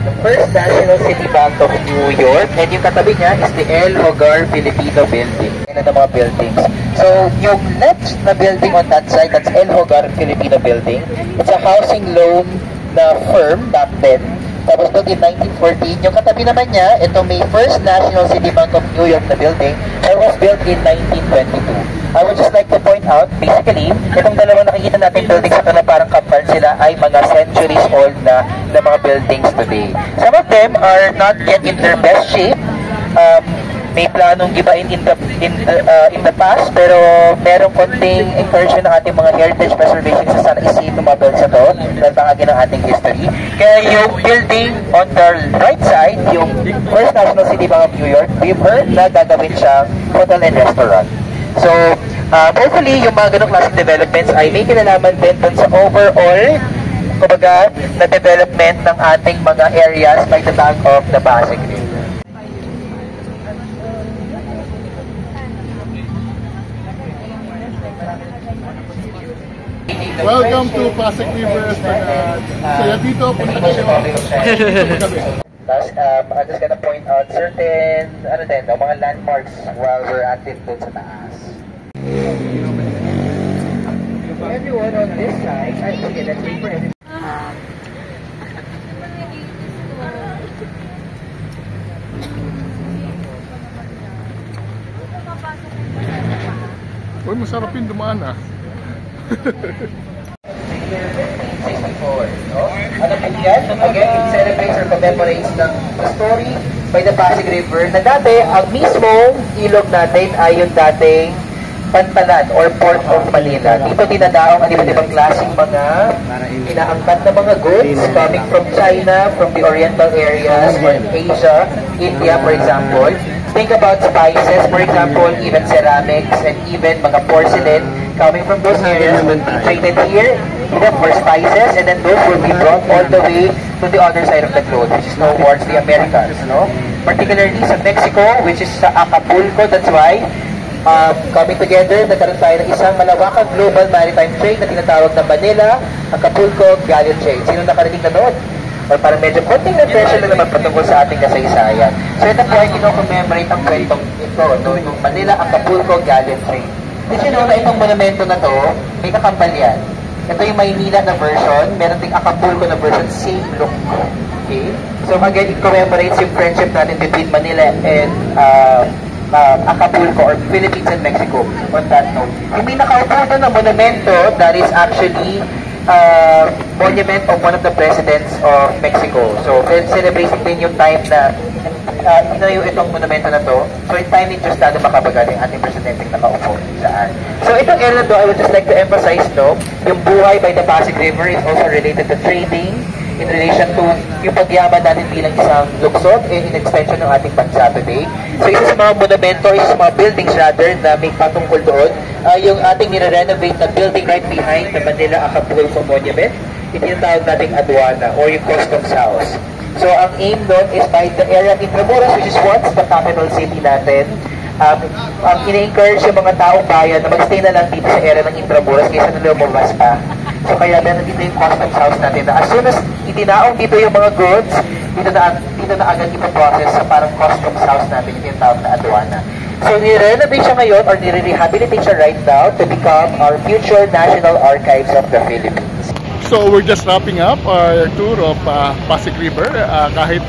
The First National City Bank of New York, and yung katabi niya is the El Hogar Filipino Building. Yan ang mga buildings. So, yung next na building on that side, that's El Hogar Filipino Building. It's a housing loan na firm back then. Tapos doon in 1914, yung katabi naman niya, ito may First National City Bank of New York na building that was built in 1922. I would just like to point out, basically, itong dalawang nakikita natin buildings sa na parang kapal sila ay mga centuries old na mga buildings today. Some of them are not yet in their best shape. May planong gibain in the past, pero merong konting encouragement ng ating mga heritage preservation sa sana isipin tumabel sa to dahil pangagi ng ating history. Kaya yung building on the right side, yung First National City Bank of New York, we've heard na gagawin siyang hotel and restaurant. So, hopefully, yung mga ganong classic developments ay may kinalaman din dun sa overall, kumbaga, na development ng ating mga areas by the bank of the Pasig River. Welcome to Pasig River Esplanade. Saya dito, punta kayo. Tapos, I'm just gonna point out certain, mga landmarks while we're active dun sa taas. Everyone on this side, okay, let's wait for everyone. Uy, masarap yung dumaan ah. Ano po yan? Again, it celebrates or commemorates the story by the Pasig River na dati, ang mismong ilog natin ay yung dating Pantalan or Port of Manila. Dito dinadaong ang iba't ibang klaseng mga inaangkat na mga goods coming from China, from the Oriental areas, or Asia, India, for example. Think about spices, for example, even ceramics, and even mga porcelain coming from those areas will be traded here, even for spices, and then those will be brought all the way to the other side of the globe, which is towards the Americas, no? Particularly sa Mexico, which is sa Acapulco, that's why coming together, nagkaroon tayo ng isang malawakang global maritime trade na tinatawag na Manila, Acapulco, Galleon Trade. Sino nakarinig na doon? Or parang medyo konting refresher na naman patungkol sa ating kasaysayan. So ito po ay kino-commemorate ang kwentong ito, yung Manila, Acapulco, Galleon Trade. Did you know na itong monumento na to, may kakambal yan? Ito yung Maynila na version, meron ding Acapulco na version, same look. Okay? So again, it commemorates yung friendship natin between Manila and Acapulco or Philippines and Mexico on that note. Yung may nakaupo na monumento, that is actually monument of one of the presidents of Mexico. So, celebrating din yung time na inayo itong monumento na to. So, yung time ni Diosdado Macapagal, yung ating presidente nakaupo saan. So, itong area na to, I would just like to emphasize, no, yung buhay by the Pasig River is also related to trading in relation to yung pagyaman natin bilang isang luksod and in extension ng ating bansa today. So, isa sa mga monumento, isa sa mga buildings rather na may patungkol doon, yung ating nire-renovate na building right behind the Manila Acapulco Monument, itinatawag nating aduana or yung customs house. So, ang aim doon is by the area of Intramuros, which is once the capital city natin, ang ina-encourage yung mga taong bayan na mag-stay na lang dito sa area ng Intramuros kaysa na lumabas pa. So, kaya meron dito yung customs house natin na as soon as itinaong dito yung mga goods, dito na agad ipaprocess sa parang customs house natin, yung tawag na aduana. So, nire-renovate siya ngayon or nire-rehabilitate siya right now to become our future National Archives of the Philippines. So, we're just wrapping up our tour of Pasig River. Kahit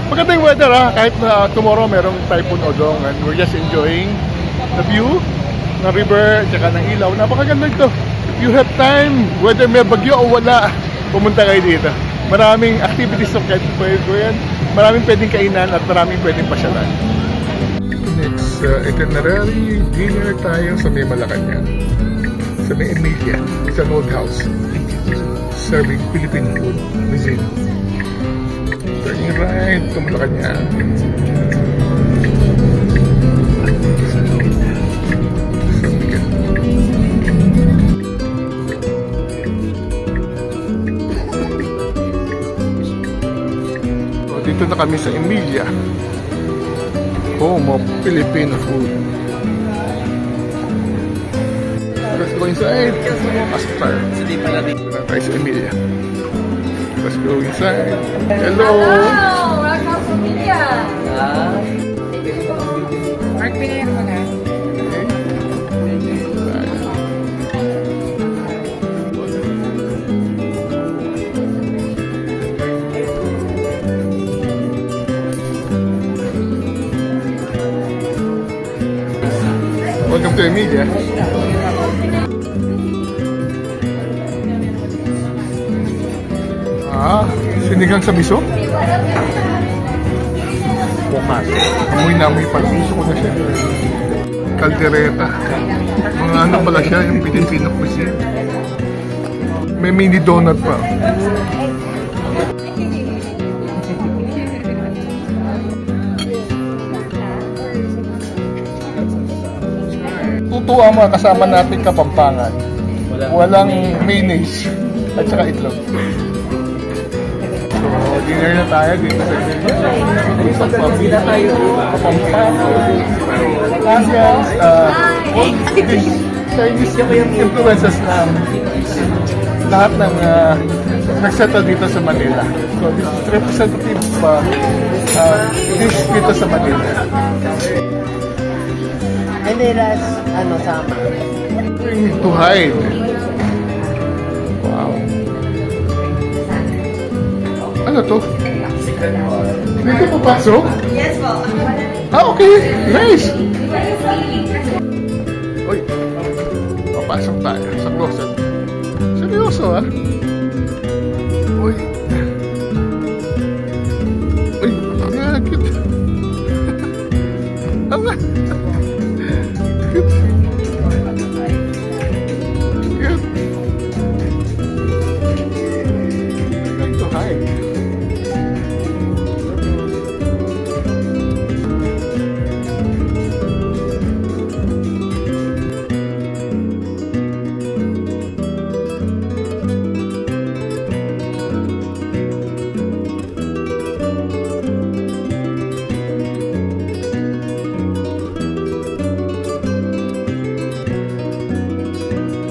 maganda yung weather, kahit tomorrow merong Typhoon Odong, and we're just enjoying the view ng river at saka ng ilaw. Napakaganda ito. If you have time, whether may bagyo o wala, pumunta kayo dito. Maraming activities of kahit pwede yan. Maraming pwedeng kainan at maraming pwedeng pasyalan. Next itinerary, dinner tayo sa may Malacanang. Sa may Emilia. It's an old house. Serving Philippine food cuisine. Turning right to Malacanang. Dito na kami sa Emilia, home of Filipino food. Let's go inside. Astar. Tayo sa Emilia. Let's go inside. Hello! Hello! Welcome to Emilia! Mark, pinayang mo na. Welcome to Emilia. Sinigang sa miso? Bukas. Amoy na amoy pala. Gusto ko na siya. Caldereta. Mga ano pala siya, yung Filipino cuisine. May mini donut pa. Tutuwa mga kasama natin Kapampangan. Walang mayonnaise at saka itlog. So, dinner na tayo dito sa Emilia. Chinese influences na lahat ng nagsettle dito sa Manila. So this is representative this dito sa Manila. And then last, sama. To hide. Wow. Ano to? Dito papasok? Yes po. Okay. Nice. Uy. Papasok tayo sa closet. Seryoso, ah? Uy. Uy, cute. Cute. Cute. Like to hide.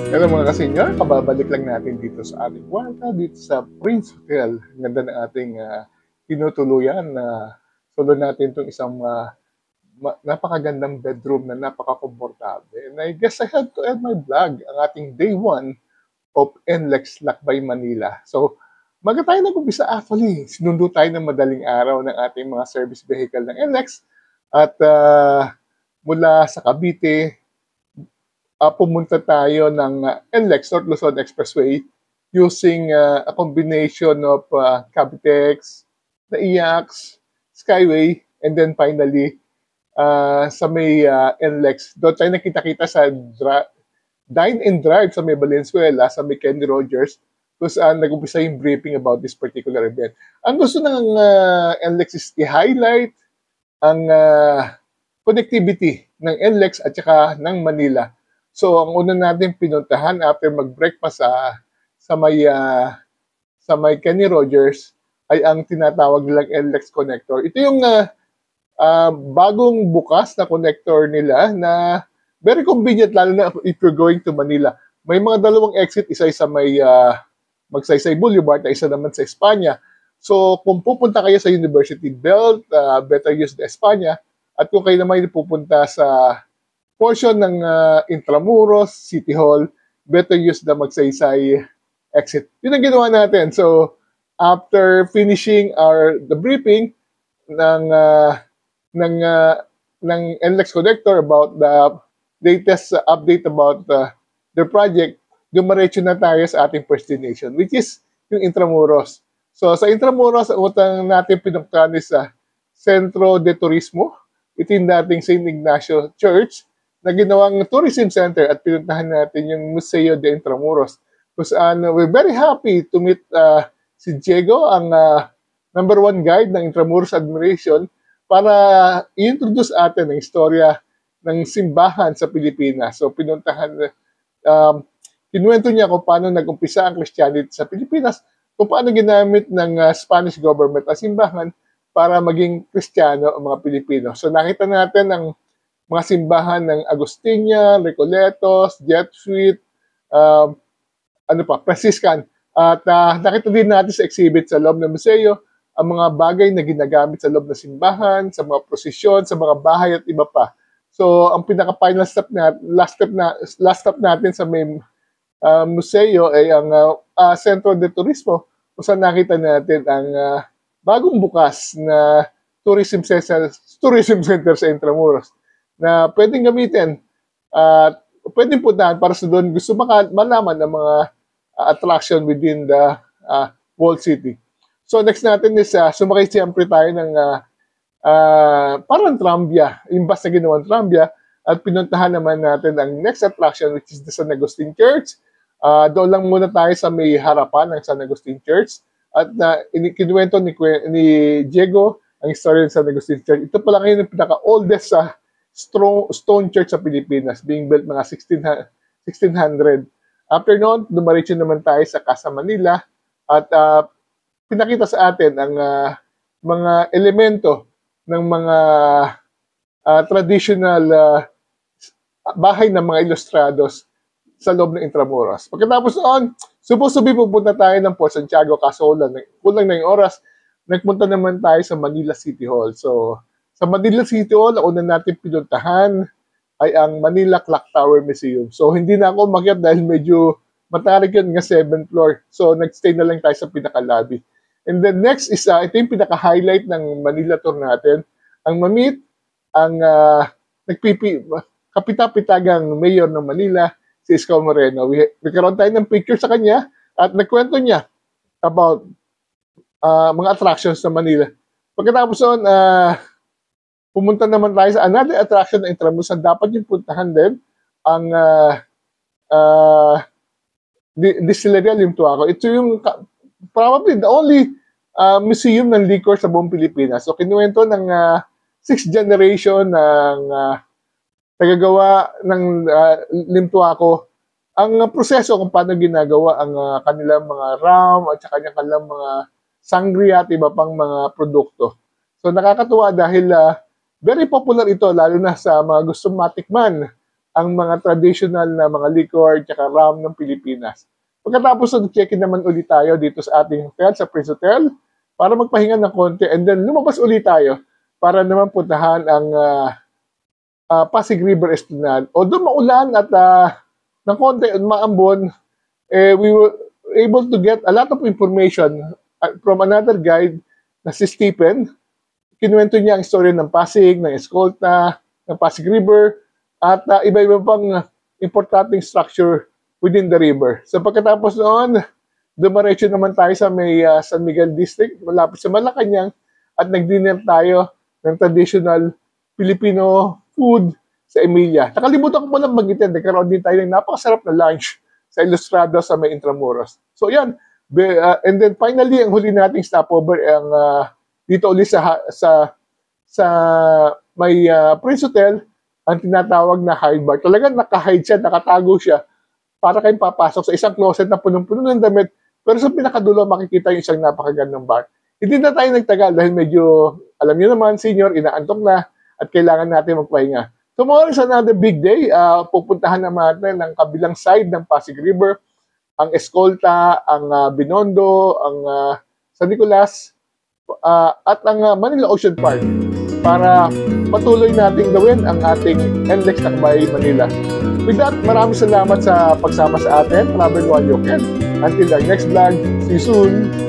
Pero mga kasenyor, kababalik lang natin dito sa ating kwarta, dito sa Prince Hotel. Ang ganda ng ating tinutuluyan na solo natin itong isang napakagandang bedroom na napaka-komportable. And I guess I had to end my vlog, ang ating day 1 of NLEX Lakbay Manila. So, maga tayo nag-umpisa actually. Sinundo tayo ng madaling araw ng ating mga service vehicle ng NLEX. At mula sa Cavite, pumunta tayo ng NLEX, North Luzon Expressway, using a combination of Cavitex, NAIAX, Skyway, and then finally, sa may NLEX. Doon tayo nakita-kita sa Dine and Drive sa may Valenzuela, sa may Kenny Rogers, kung saan nag-umpisa yung briefing about this particular event. Ang gusto ng NLEX is i-highlight ang connectivity ng NLEX at saka ng Manila. So, ang una natin pinuntahan after mag-breakfast sa may Kenny Rogers ay ang tinatawag nilang NLEX connector. Ito yung bagong bukas na connector nila na very convenient lalo na if you're going to Manila. May mga dalawang exit, isa sa may Magsaysay Boulevard at isa naman sa Espanya. So, kung pupunta kayo sa University Belt, better use the Espanya. At kung kayo naman pupunta sa portion ng Intramuros, City Hall, better use the Magsaysay exit. Yun ang ginawa natin. So, after finishing the briefing ng NLEX connector about the latest update about the project, dumaretso na tayo sa ating first destination, which is yung Intramuros. So, sa Intramuros, ang utang natin pinuntahan is sa Centro de Turismo. Ito yung dating St. Ignacio Church na ginawang tourism center at pinuntahan natin yung Museo de Intramuros. Kung saan we're very happy to meet si Diego, ang number 1 guide ng Intramuros Admiration, para i-introduce atin ang istorya ng simbahan sa Pilipinas. So pinuntahan, kinuwento niya kung paano nag-umpisa ang Christianity sa Pilipinas, kung paano ginamit ng Spanish government ang simbahan para maging Kristiyano ang mga Pilipino. So nakita natin ang mga simbahan ng Agustinian, Recoletos, Jesuit, Franciscan. At nakita din natin sa exhibit sa loob ng museo ang mga bagay na ginagamit sa loob ng simbahan, sa mga prosesyon, sa mga bahay at iba pa. So ang pinaka-final step last step natin sa may museo ay ang Centro de Turismo, kung saan nakita natin ang bagong bukas na tourism center sa Intramuros na pwedeng gamitin at pwedeng puntahan para sa doon gusto malaman ng mga attraction within the walled city. So next natin is sumakay siyempre tayo ng parang trambia, yung bus na ginawang trambia, at pinuntahan naman natin ang next attraction, which is the San Agustin Church. Doon lang muna tayo sa may harapan ng San Agustin Church at kinuwento ni Diego ang story ng San Agustin Church. Ito pala ngayon ang pinaka-oldest stone church sa Pilipinas, being built mga 1600. After noon, dumaritso naman tayo sa Casa Manila at pinakita sa atin ang mga elemento ng mga traditional bahay ng mga ilustrados sa loob ng Intramuros. Pagkatapos noon, Supposed to be pupunta tayo ng Port Santiago, kaso kulang na yung oras. Nagpunta naman tayo sa Manila City Hall. So, sa Manila City Hall, ang una natin pinuntahan ay ang Manila Clock Tower Museum. So, hindi na ako umakyat dahil medyo matarik yun nga 7th floor. So, nagstay na lang tayo sa pinaka-lobby. And then next is, ito yung pinaka-highlight ng Manila tour natin. Ang mamit, ang kapita-pitagang mayor ng Manila, si Isko Moreno. Nagkaroon tayo ng picture sa kanya at nagkwento niya about mga attractions sa Manila. Pagkatapos noon, pumunta naman tayo sa another attraction na Intramuros. Dapat yung puntahan din ang Distilleria Limtuaco. Ito yung probably the only museum ng liquor sa buong Pilipinas. So, kinuwento ng 6th generation ng tagagawa ng Limtuaco ang proseso kung paano ginagawa ang kanilang mga rum at saka kanilang mga sangria at iba pang mga produkto. So, nakakatuwa dahil very popular ito, lalo na sa mga gustong matikman ang mga traditional na mga liquor at rum ng Pilipinas. Pagkatapos, nag-check-in naman ulit tayo dito sa ating hotel, sa Prince Hotel, para magpahinga ng konti. And then, lumabas ulit tayo para naman puntahan ang Pasig River Esplanade. Although maulan at ng konti, maambon, we were able to get a lot of information from another guide na si Stephen. Kinuwento niya ang story ng Pasig, ng Escolta, ng Pasig River, at iba-iba pang importanteng structure within the river. So pagkatapos noon, dumaretso naman tayo sa may San Miguel District, malapit sa Malacanang, at nag-dinner tayo ng traditional Filipino food sa Emilia. Nakalimutan ko palang magitin, nagkaroon din tayo ng napakasarap na lunch sa Ilustrada sa may Intramuros. So yan, and then finally, ang huli nating stopover ang dito ulit sa may Prince Hotel, ang tinatawag na hide bar. Talagang naka-hide siya, nakatago siya para kayong papasok sa isang closet na punong-puno ng damit, pero sa pinakadulo makikita yung isang napakagandang bar. Hindi na tayo nagtagal dahil medyo, alam niyo naman, senior, inaantok na at kailangan natin magpahinga. Tomorrow is another big day. Pupuntahan naman natin ang kabilang side ng Pasig River, ang Escolta, ang Binondo, ang San Nicolas, at ang Manila Ocean Park para patuloy nating gawin ang ating NLEX Lakbay Manila. With that, maraming salamat sa pagsama sa atin. Travel One Yoken. Until our next vlog, see you soon!